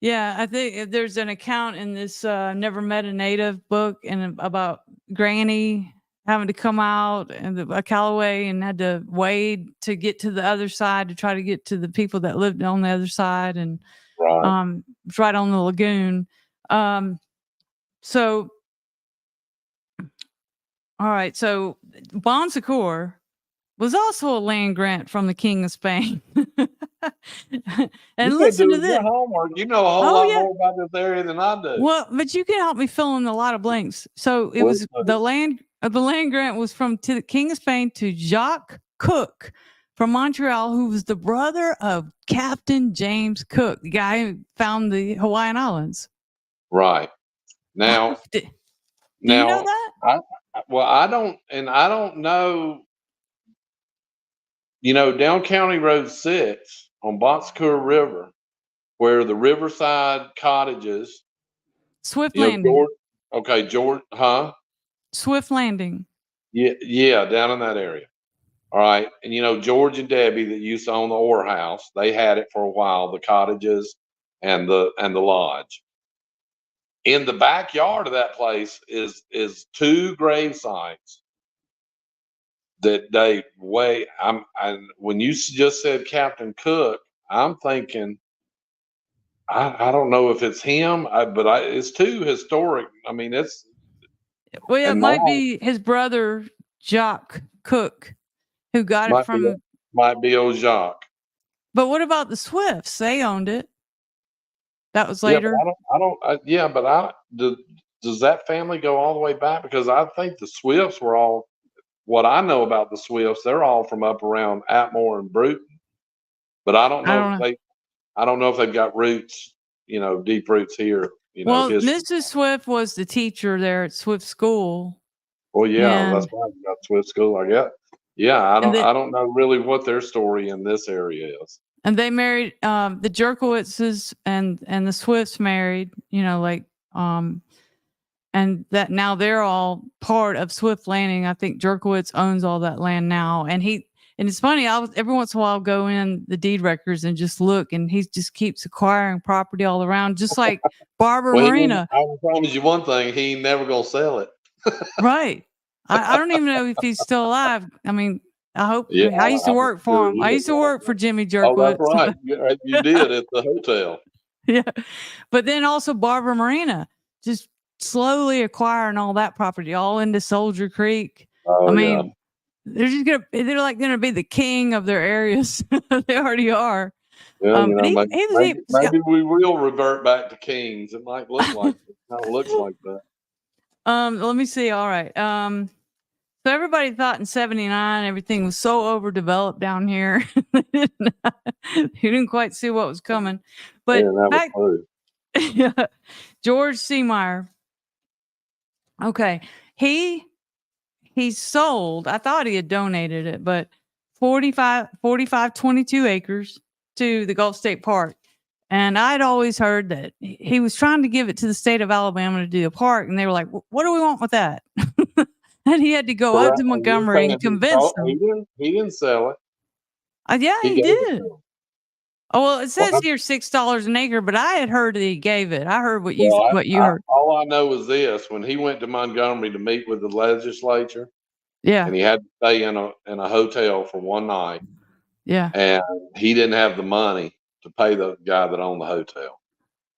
[SPEAKER 1] Yeah, I think there's an account in this Never Met a Native book and about Granny having to come out and a Calloway and had to wade to get to the other side to try to get to the people that lived on the other side, and it's right on the lagoon. So. All right, so Bon Secours was also a land grant from the King of Spain. And listen to this.
[SPEAKER 2] Your homework. You know a whole lot more about this area than I do.
[SPEAKER 1] Well, but you can help me fill in a lot of blanks. So it was the land grant was to the King of Spain to Jacques Cook from Montreal, who was the brother of Captain James Cook, the guy who found the Hawaiian Islands.
[SPEAKER 2] Right. Now,
[SPEAKER 1] do you know that?
[SPEAKER 2] I don't know. You know, down County Road 6 on Bon Secours River, where the Riverside Cottages.
[SPEAKER 1] Swift Landing. Swift Landing.
[SPEAKER 2] Yeah, down in that area. All right. And, you know, George and Debbie that used to own the Orr House, they had it for a while, the cottages and the lodge. In the backyard of that place is 2 grave sites that date way. When you just said Captain Cook, I'm thinking, I don't know if it's him, but it's too historic. I mean, it's.
[SPEAKER 1] Well, yeah, it might be his brother Jacques Cook, who got it from.
[SPEAKER 2] Might be old Jacques.
[SPEAKER 1] But what about the Swifts? They owned it. That was later.
[SPEAKER 2] Does that family go all the way back? Because I think the Swifts were all. What I know about the Swifts, they're all from up around Atmore and Bruton, but I don't know if they've got roots, you know, deep roots here.
[SPEAKER 1] Well,
[SPEAKER 2] history.
[SPEAKER 1] Mrs. Swift was the teacher there at Swift School,
[SPEAKER 2] Well, yeah, that's
[SPEAKER 1] and
[SPEAKER 2] why I got Swift School. I get. Yeah,
[SPEAKER 1] and
[SPEAKER 2] I
[SPEAKER 1] they
[SPEAKER 2] don't know really what their story in this area is.
[SPEAKER 1] and they married the Jerkowitzes and the Swifts married. And that now they're all part of Swift Landing. I think Jerkowitz owns all that land now, and it's funny. I was every once in a while go in the deed records and just look, and he just keeps acquiring property all around, just like Barbara
[SPEAKER 2] Well,
[SPEAKER 1] Marina.
[SPEAKER 2] I can promise you one thing: he ain't never gonna sell it.
[SPEAKER 1] Right. I don't even know if he's still alive. I mean, I hope. I
[SPEAKER 2] Yeah,
[SPEAKER 1] mean, I used to
[SPEAKER 2] I'm
[SPEAKER 1] work for
[SPEAKER 2] sure
[SPEAKER 1] him.
[SPEAKER 2] he
[SPEAKER 1] I
[SPEAKER 2] is
[SPEAKER 1] used to
[SPEAKER 2] right
[SPEAKER 1] work
[SPEAKER 2] now.
[SPEAKER 1] for Jimmy
[SPEAKER 2] Oh, that's
[SPEAKER 1] Jerkowitz.
[SPEAKER 2] right. You did at the hotel.
[SPEAKER 1] Yeah. But then also Barbara Marina just slowly acquiring all that property, all into Soldier Creek. I
[SPEAKER 2] Oh yeah.
[SPEAKER 1] mean, they're like gonna be the king of their areas. They already are.
[SPEAKER 2] Well,
[SPEAKER 1] But
[SPEAKER 2] maybe we will revert back to Kings. It might look like it. Kind of looks like that.
[SPEAKER 1] let me see. All right. So everybody thought in '79 everything was so overdeveloped down here. They didn't quite see what was coming. But
[SPEAKER 2] Yeah, that was
[SPEAKER 1] back
[SPEAKER 2] true.
[SPEAKER 1] George Seameyer. Okay. He sold, I thought he had donated it, but 22 acres to the Gulf State Park. And I'd always heard that he was trying to give it to the state of Alabama to do a park. And they were like, what do we want with that? And he had to go up
[SPEAKER 2] Correct.
[SPEAKER 1] to
[SPEAKER 2] And you're
[SPEAKER 1] Montgomery
[SPEAKER 2] saying
[SPEAKER 1] and convince them.
[SPEAKER 2] he didn't sell it.
[SPEAKER 1] Yeah,
[SPEAKER 2] He
[SPEAKER 1] he
[SPEAKER 2] gave it
[SPEAKER 1] did.
[SPEAKER 2] to him.
[SPEAKER 1] Oh, well, it says
[SPEAKER 2] Well,
[SPEAKER 1] here $6 an acre, but I had heard that he gave it. I heard what you
[SPEAKER 2] I,
[SPEAKER 1] heard.
[SPEAKER 2] all I know is this: when he went to Montgomery to meet with the legislature,
[SPEAKER 1] Yeah.
[SPEAKER 2] and he had to stay in a hotel for one night,
[SPEAKER 1] Yeah.
[SPEAKER 2] and he didn't have the money to pay the guy that owned the hotel,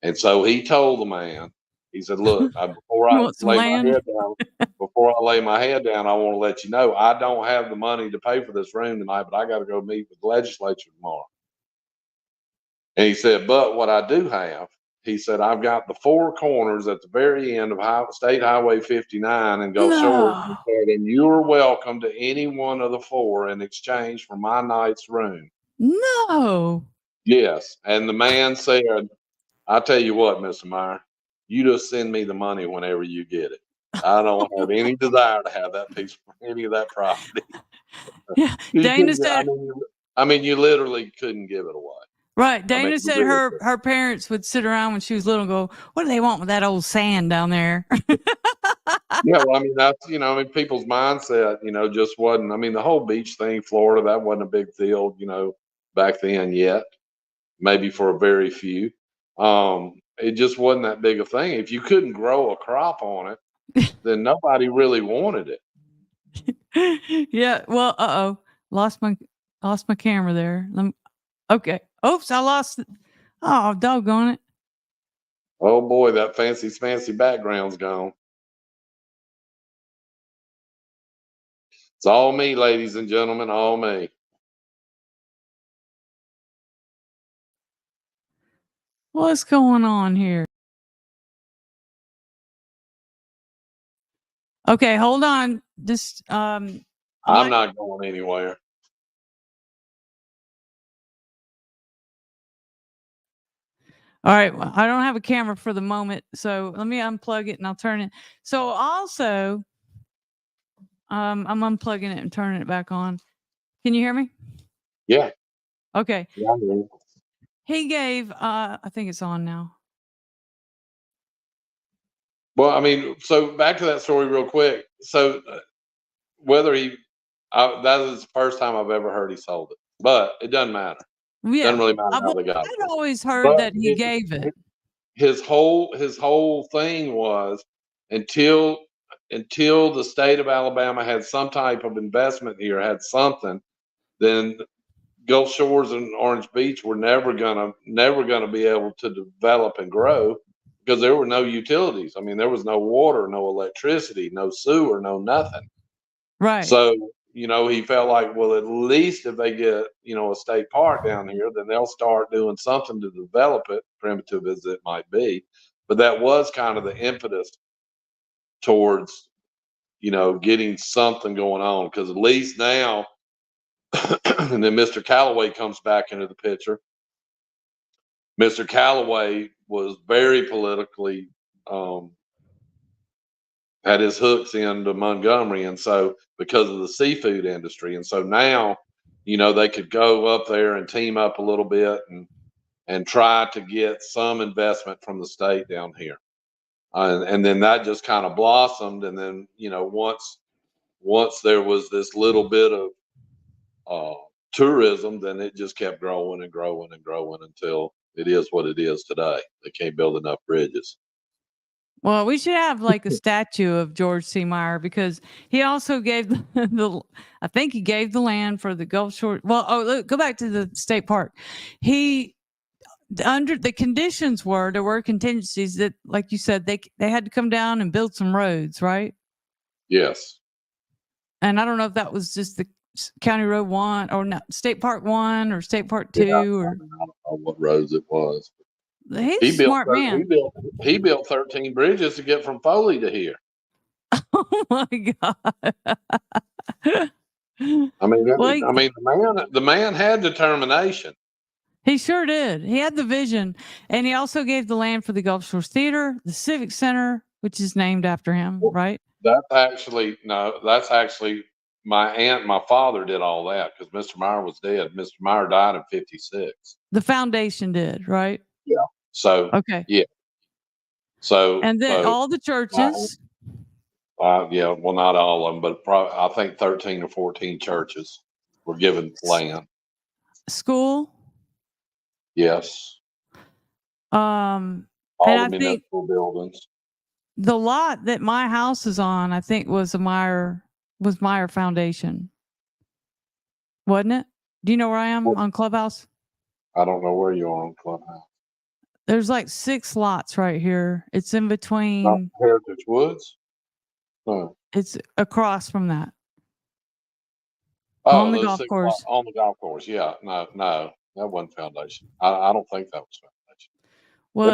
[SPEAKER 2] and so he told the man, he said, "Look, before
[SPEAKER 1] You
[SPEAKER 2] I
[SPEAKER 1] want some
[SPEAKER 2] lay my
[SPEAKER 1] land?
[SPEAKER 2] head down, I want to let you know I don't have the money to pay for this room tonight, but I got to go meet with the legislature tomorrow." And he said, "But what I do have," he said, "I've got the four corners at the very end of State Highway 59 and Gulf Shores.
[SPEAKER 1] No.
[SPEAKER 2] And you're welcome to any one of the four in exchange for my night's room."
[SPEAKER 1] No.
[SPEAKER 2] Yes. And the man said, "I tell you what, Mr. Meyer, you just send me the money whenever you get it. I don't have any desire to have that piece of any of that property."
[SPEAKER 1] Yeah.
[SPEAKER 2] You
[SPEAKER 1] Dana
[SPEAKER 2] couldn't,
[SPEAKER 1] said,
[SPEAKER 2] you literally couldn't give it away.
[SPEAKER 1] right.
[SPEAKER 2] I mean,
[SPEAKER 1] Dana
[SPEAKER 2] you
[SPEAKER 1] said
[SPEAKER 2] really
[SPEAKER 1] her parents would sit around when she was little and go, what do they want with that old sand down there?
[SPEAKER 2] Yeah, well, that's people's mindset, just wasn't. The whole beach thing, Florida, that wasn't a big deal, back then yet. Maybe for a very few. It just wasn't that big a thing. If you couldn't grow a crop on it, then nobody really wanted it.
[SPEAKER 1] Yeah. Well, lost my camera there. Okay. Oops, I lost it. Oh, doggone it.
[SPEAKER 2] Oh boy, that fancy background's gone. It's all me, ladies and gentlemen, all me.
[SPEAKER 1] What's going on here? Okay, hold on. Just
[SPEAKER 2] I'm not going anywhere.
[SPEAKER 1] all right. Well, I don't have a camera for the moment, so let me unplug it and I'll turn it. So also, I'm unplugging it and turning it back on. Can you hear me?
[SPEAKER 2] Yeah.
[SPEAKER 1] Okay.
[SPEAKER 2] Yeah,
[SPEAKER 1] He gave. I think it's on now.
[SPEAKER 2] well, so back to that story real quick. So whether that is the first time I've ever heard he sold it, but it doesn't matter.
[SPEAKER 1] Yeah.
[SPEAKER 2] Doesn't really matter how they got
[SPEAKER 1] I'd
[SPEAKER 2] it.
[SPEAKER 1] always heard
[SPEAKER 2] But
[SPEAKER 1] that he gave it.
[SPEAKER 2] His whole thing was until the state of Alabama had some type of investment here, had something, then Gulf Shores and Orange Beach were never gonna be able to develop and grow because there were no utilities. There was no water, no electricity, no sewer, no nothing.
[SPEAKER 1] Right.
[SPEAKER 2] So, he felt like, well, at least if they get, a state park down here, then they'll start doing something to develop it, primitive as it might be. But that was kind of the impetus towards, getting something going on. Because at least now, and then Mr. Callaway comes back into the picture. Mr. Calloway was very politically, had his hooks into Montgomery, and so because of the seafood industry, and so now, they could go up there and team up a little bit and try to get some investment from the state down here, and then that just kind of blossomed, and then once there was this little bit of tourism, then it just kept growing and growing and growing until it is what it is today. They can't build enough bridges.
[SPEAKER 1] Well, we should have like a statue of George C. Meyer because he also gave I think he gave the land for the Gulf Shore. Well, look, go back to the state park. Under the conditions there were contingencies that, like you said, they had to come down and build some roads, right?
[SPEAKER 2] Yes.
[SPEAKER 1] And I don't know if that was just the County Road 1 or not, State Park 1 or State Park 2 or
[SPEAKER 2] I don't know what roads it was.
[SPEAKER 1] He's a smart man.
[SPEAKER 2] He built 13 bridges to get from Foley to here.
[SPEAKER 1] Oh my God.
[SPEAKER 2] The man had determination.
[SPEAKER 1] He sure did. He had the vision, and he also gave the land for the Gulf Shores Theater, the Civic Center, which is named after him, right?
[SPEAKER 2] That's actually my aunt, my father did all that because Mr. Meyer was dead. Mr. Meyer died in 1956.
[SPEAKER 1] The foundation did, right?
[SPEAKER 2] Yeah. So
[SPEAKER 1] okay.
[SPEAKER 2] Yeah. So
[SPEAKER 1] and then all the churches.
[SPEAKER 2] Yeah, well, not all of them, but probably I think 13 or 14 churches were given land.
[SPEAKER 1] School.
[SPEAKER 2] Yes.
[SPEAKER 1] All
[SPEAKER 2] the municipal buildings.
[SPEAKER 1] The lot that my house is on, I think, was Meyer Foundation, wasn't it? Do you know where I am on Clubhouse?
[SPEAKER 2] I don't know where you are on Clubhouse.
[SPEAKER 1] There's like 6 lots right here. It's in between.
[SPEAKER 2] Not Heritage Woods?
[SPEAKER 1] No. It's across from that.
[SPEAKER 2] Oh,
[SPEAKER 1] on the golf course.
[SPEAKER 2] On the golf course, yeah. No, that wasn't Foundation. I don't think that was Foundation.
[SPEAKER 1] Well,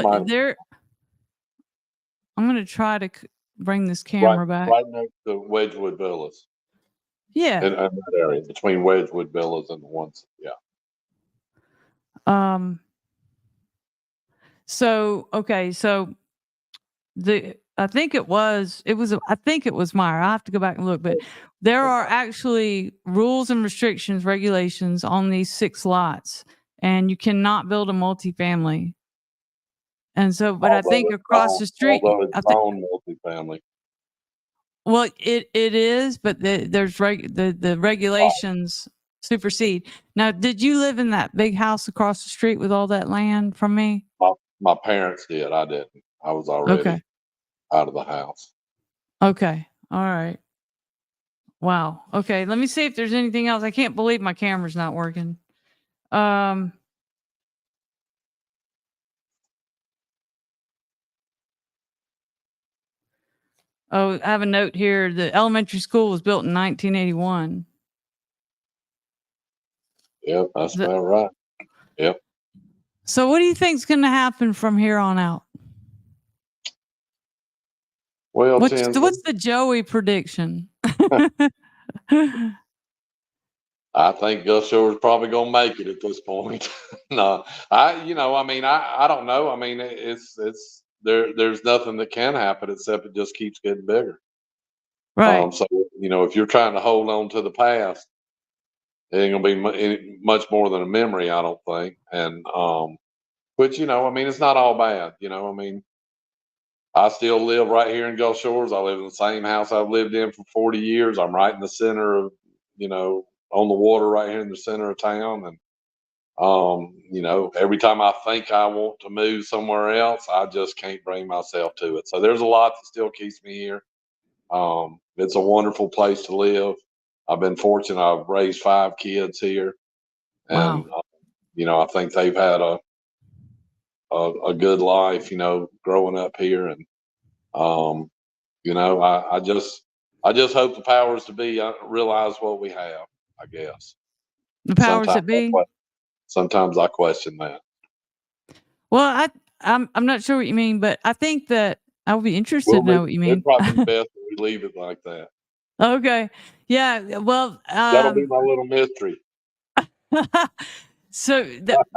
[SPEAKER 1] I'm going to try to bring this camera back.
[SPEAKER 2] Right next to Wedgwood Villas.
[SPEAKER 1] Yeah.
[SPEAKER 2] In that area, between Wedgwood Villas and the ones, yeah.
[SPEAKER 1] So I think it was Meyer. I have to go back and look, but there are actually rules and restrictions, regulations on these 6 lots, and you cannot build a multifamily. And so, but I think across the street,
[SPEAKER 2] multifamily.
[SPEAKER 1] Well, it is, but there's the regulations supersede. Now, did you live in that big house across the street with all that land from me?
[SPEAKER 2] My parents did. I didn't. I was already out of the house.
[SPEAKER 1] Okay. All right. Wow. Okay. Let me see if there's anything else. I can't believe my camera's not working. Oh, I have a note here. The elementary school was built in 1981.
[SPEAKER 2] Yep, that's about right. Yep.
[SPEAKER 1] So what do you think is going to happen from here on out?
[SPEAKER 2] Well,
[SPEAKER 1] what's the Joey prediction?
[SPEAKER 2] I think Gulf Shore is probably going to make it at this point. No, I don't know. I mean, it's there's nothing that can happen except it just keeps getting bigger.
[SPEAKER 1] Right.
[SPEAKER 2] So, if you're trying to hold on to the past, it ain't going to be much more than a memory, I don't think. And, which, it's not all bad. I still live right here in Gulf Shores. I live in the same house I've lived in for 40 years. I'm right in the center of, on the water right here in the center of town. And, every time I think I want to move somewhere else, I just can't bring myself to it. So there's a lot that still keeps me here. It's a wonderful place to live. I've been fortunate. I've raised 5 kids here. And,
[SPEAKER 1] wow.
[SPEAKER 2] I think they've had a good life, growing up here. And, I just hope the powers to be realize what we have, I guess.
[SPEAKER 1] The powers that be?
[SPEAKER 2] Sometimes I question that.
[SPEAKER 1] Well, I'm not sure what you mean, but I think that I would be interested to know what you mean.
[SPEAKER 2] It's probably best if we leave it like that.
[SPEAKER 1] Okay. Yeah. Well,
[SPEAKER 2] that'll be my little mystery.
[SPEAKER 1] So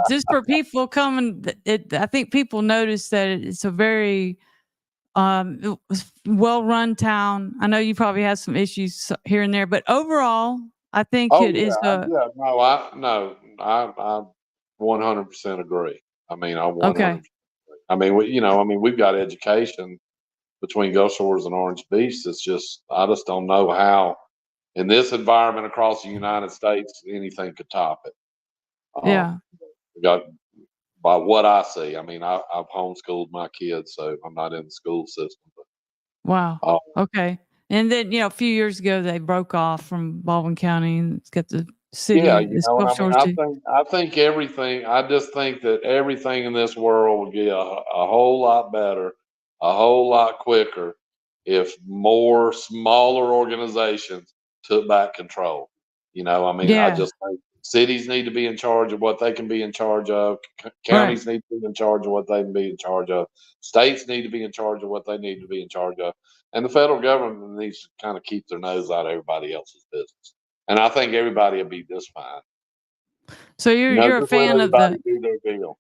[SPEAKER 1] just for people coming, I think people notice that it's a very well-run town. I know you probably have some issues here and there, but overall, I think
[SPEAKER 2] Oh
[SPEAKER 1] it
[SPEAKER 2] yeah,
[SPEAKER 1] is a
[SPEAKER 2] yeah. No, I 100% agree. I mean, I
[SPEAKER 1] okay.
[SPEAKER 2] 100. I mean, we've got education between Gulf Shores and Orange Beach. It's just, I just don't know how in this environment across the United States anything could top it. Um,
[SPEAKER 1] Yeah.
[SPEAKER 2] we got by what I see. I mean, I've homeschooled my kids, so I'm not in the school system.
[SPEAKER 1] Wow.
[SPEAKER 2] But
[SPEAKER 1] Okay. And then, a few years ago they broke off from Baldwin County and it's got the
[SPEAKER 2] yeah,
[SPEAKER 1] city, this
[SPEAKER 2] and
[SPEAKER 1] Gulf
[SPEAKER 2] I mean,
[SPEAKER 1] Shores city.
[SPEAKER 2] I think everything. I just think that everything in this world would get a whole lot better, a whole lot quicker, if more smaller organizations took back control. I mean, I
[SPEAKER 1] Yeah.
[SPEAKER 2] just think cities need to be in charge of what they can be in charge of.
[SPEAKER 1] Right.
[SPEAKER 2] Counties need to be in charge of what they can be in charge of. States need to be in charge of what they need to be in charge of, and the federal government needs to kind of keep their nose out of everybody else's business. And I think everybody will be just fine.
[SPEAKER 1] So you're a
[SPEAKER 2] Just let
[SPEAKER 1] fan of
[SPEAKER 2] everybody
[SPEAKER 1] the
[SPEAKER 2] do their deal.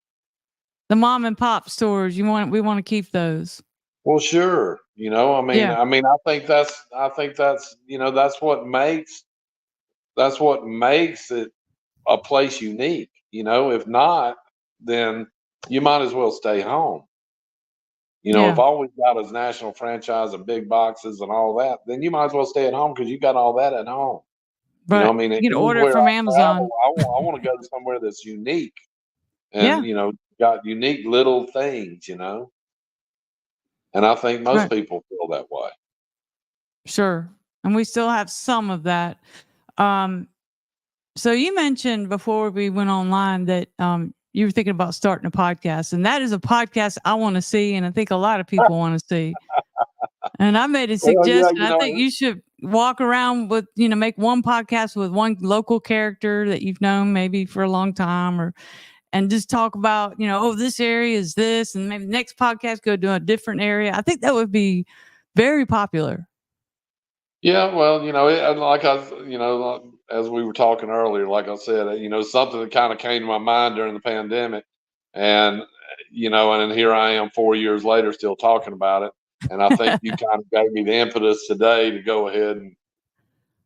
[SPEAKER 1] mom and pop stores. We want to keep those.
[SPEAKER 2] Well, sure.
[SPEAKER 1] Yeah.
[SPEAKER 2] I think that's what makes it a place unique. If not, then you might as well stay home. If
[SPEAKER 1] Yeah.
[SPEAKER 2] all we've got is national franchise and big boxes and all that, then you might as well stay at home because you got all that at home. I
[SPEAKER 1] Right.
[SPEAKER 2] mean,
[SPEAKER 1] You can order it
[SPEAKER 2] anywhere
[SPEAKER 1] from
[SPEAKER 2] I travel,
[SPEAKER 1] Amazon.
[SPEAKER 2] I want to go to somewhere that's unique and
[SPEAKER 1] Yeah.
[SPEAKER 2] got unique little things. And I think most
[SPEAKER 1] Right.
[SPEAKER 2] people feel that way.
[SPEAKER 1] Sure. And we still have some of that. Um, so you mentioned before we went online that you were thinking about starting a podcast, and that is a podcast I want to see, and I think a lot of people want to see. And I made a
[SPEAKER 2] Well, yeah,
[SPEAKER 1] suggestion. I think you should walk around with, make one podcast with one local character that you've known maybe for a long time, or and just talk about, oh, this area is this, and maybe the next podcast go to a different area. I think that would be very popular.
[SPEAKER 2] yeah. Well, like as we were talking earlier, like I said, something that kind of came to my mind during the pandemic, and and then here I am 4 years later still talking about it. And I think you kind of gave me the impetus today to go ahead and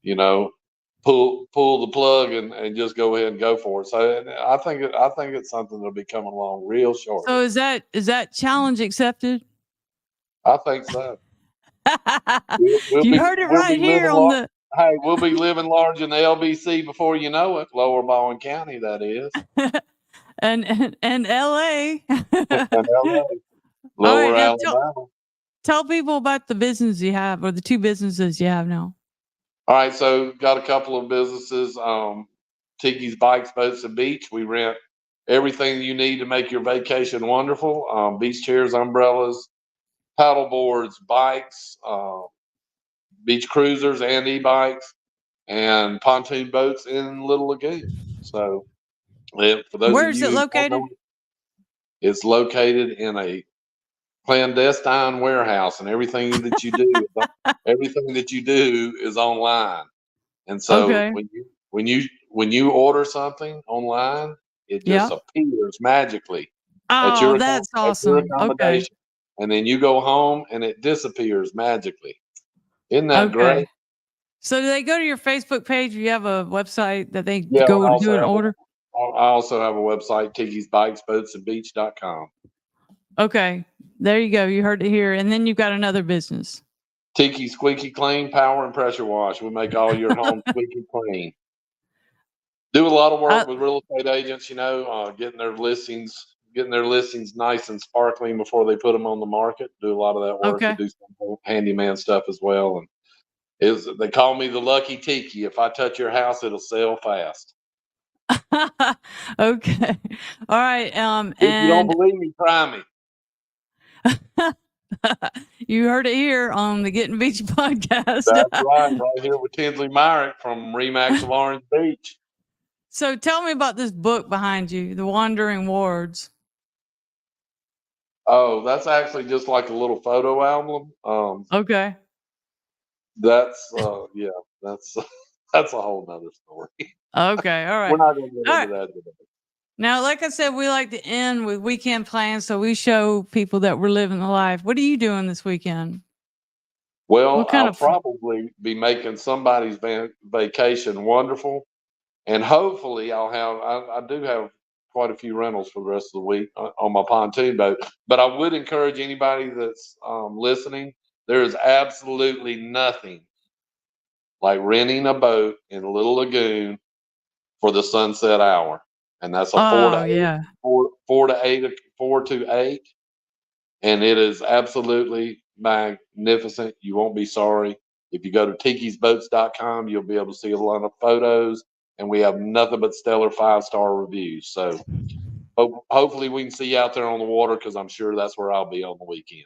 [SPEAKER 2] you know pull the plug and just go ahead and go for it. So I think it's something that'll be coming along real
[SPEAKER 1] So
[SPEAKER 2] shortly.
[SPEAKER 1] is that challenge accepted?
[SPEAKER 2] I think so. We'll
[SPEAKER 1] You
[SPEAKER 2] be
[SPEAKER 1] heard it
[SPEAKER 2] we'll
[SPEAKER 1] right
[SPEAKER 2] be
[SPEAKER 1] here
[SPEAKER 2] living
[SPEAKER 1] on
[SPEAKER 2] large.
[SPEAKER 1] the
[SPEAKER 2] Hey, we'll be living large in the LBC before you know it. Lower Baldwin County, that is,
[SPEAKER 1] and LA.
[SPEAKER 2] and LA,
[SPEAKER 1] All right,
[SPEAKER 2] Lower
[SPEAKER 1] now
[SPEAKER 2] Alabama.
[SPEAKER 1] tell people about the business you have, or the two businesses you have now.
[SPEAKER 2] All right, so got a couple of businesses. Tiki's Bikes, Boats, and Beach. We rent everything you need to make your vacation wonderful. Beach chairs, umbrellas, paddle boards, bikes, beach cruisers and e-bikes, and pontoon boats in Little Lagoon. So, for those of
[SPEAKER 1] Where is
[SPEAKER 2] you
[SPEAKER 1] it
[SPEAKER 2] who don't
[SPEAKER 1] located?
[SPEAKER 2] know, it's located in a clandestine warehouse, and everything that you do is online. And so
[SPEAKER 1] Okay.
[SPEAKER 2] when you order something online, it just
[SPEAKER 1] Yeah.
[SPEAKER 2] appears magically at
[SPEAKER 1] Oh, that's
[SPEAKER 2] your
[SPEAKER 1] awesome. Okay.
[SPEAKER 2] accommodation, and then you go home and it disappears magically. Isn't that
[SPEAKER 1] Okay.
[SPEAKER 2] great?
[SPEAKER 1] So do they go to your Facebook page, or you have a website that they
[SPEAKER 2] Yeah,
[SPEAKER 1] go and do an order?
[SPEAKER 2] I also have a website, Tiki's Bikes, Boats, and Beach.com.
[SPEAKER 1] Okay. There you go. You heard it here. And then you've got another business.
[SPEAKER 2] Tiki Squeaky Clean Power and Pressure Wash. We make all your home squeaky clean. Do a lot of
[SPEAKER 1] I,
[SPEAKER 2] work with real estate agents, getting their listings nice and sparkling before they put them on the market. Do a lot of that work. We
[SPEAKER 1] okay.
[SPEAKER 2] do some handyman stuff as well. And they call me the lucky Tiki. If I touch your house, it'll sell fast.
[SPEAKER 1] Okay. All right.
[SPEAKER 2] If you don't
[SPEAKER 1] And
[SPEAKER 2] believe me, try me.
[SPEAKER 1] you heard it here on the Gettin Beachy podcast.
[SPEAKER 2] That's right here with Tinsley Myrick from Remax of Orange Beach.
[SPEAKER 1] So tell me about this book behind you, The Wandering Wards.
[SPEAKER 2] Oh, that's actually just like a little photo album.
[SPEAKER 1] Okay.
[SPEAKER 2] That's yeah, that's that's a whole nother story.
[SPEAKER 1] Okay. All
[SPEAKER 2] We're
[SPEAKER 1] right.
[SPEAKER 2] not going to get
[SPEAKER 1] All
[SPEAKER 2] into
[SPEAKER 1] right.
[SPEAKER 2] that today.
[SPEAKER 1] Now, like I said, we like to end with weekend plans, so we show people that we're living the life. What are you doing this weekend?
[SPEAKER 2] Well,
[SPEAKER 1] What kind
[SPEAKER 2] I'll
[SPEAKER 1] of
[SPEAKER 2] probably be making somebody's vacation wonderful, and hopefully I'll have. I do have quite a few rentals for the rest of the week on my pontoon boat. But I would encourage anybody that's listening. There is absolutely nothing like renting a boat in a little lagoon for the sunset hour, and that's a
[SPEAKER 1] Oh, yeah.
[SPEAKER 2] 4 to 8, and it is absolutely magnificent. You won't be sorry. If you go to tikisboats.com, you'll be able to see a lot of photos, and we have nothing but stellar 5-star reviews. So hopefully we can see you out there on the water, because I'm sure that's where I'll be on the weekend.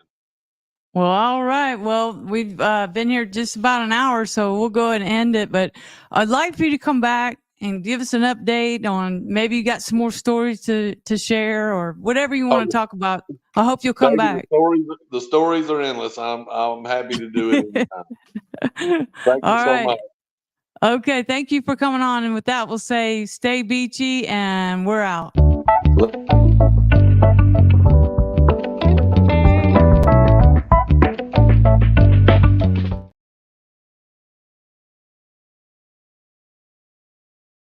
[SPEAKER 1] Well, all right. Well, we've been here just about an hour, so we'll go ahead and end it. But I'd like for you to come back and give us an update on, maybe you got some more stories to share, or whatever you want to talk about. I hope you'll come
[SPEAKER 2] Baby,
[SPEAKER 1] back.
[SPEAKER 2] the stories are endless. I'm happy to do it anytime. Thank you
[SPEAKER 1] All
[SPEAKER 2] so
[SPEAKER 1] right.
[SPEAKER 2] much.
[SPEAKER 1] Okay. Thank you for coming on. And with that, we'll say stay beachy, and we're out.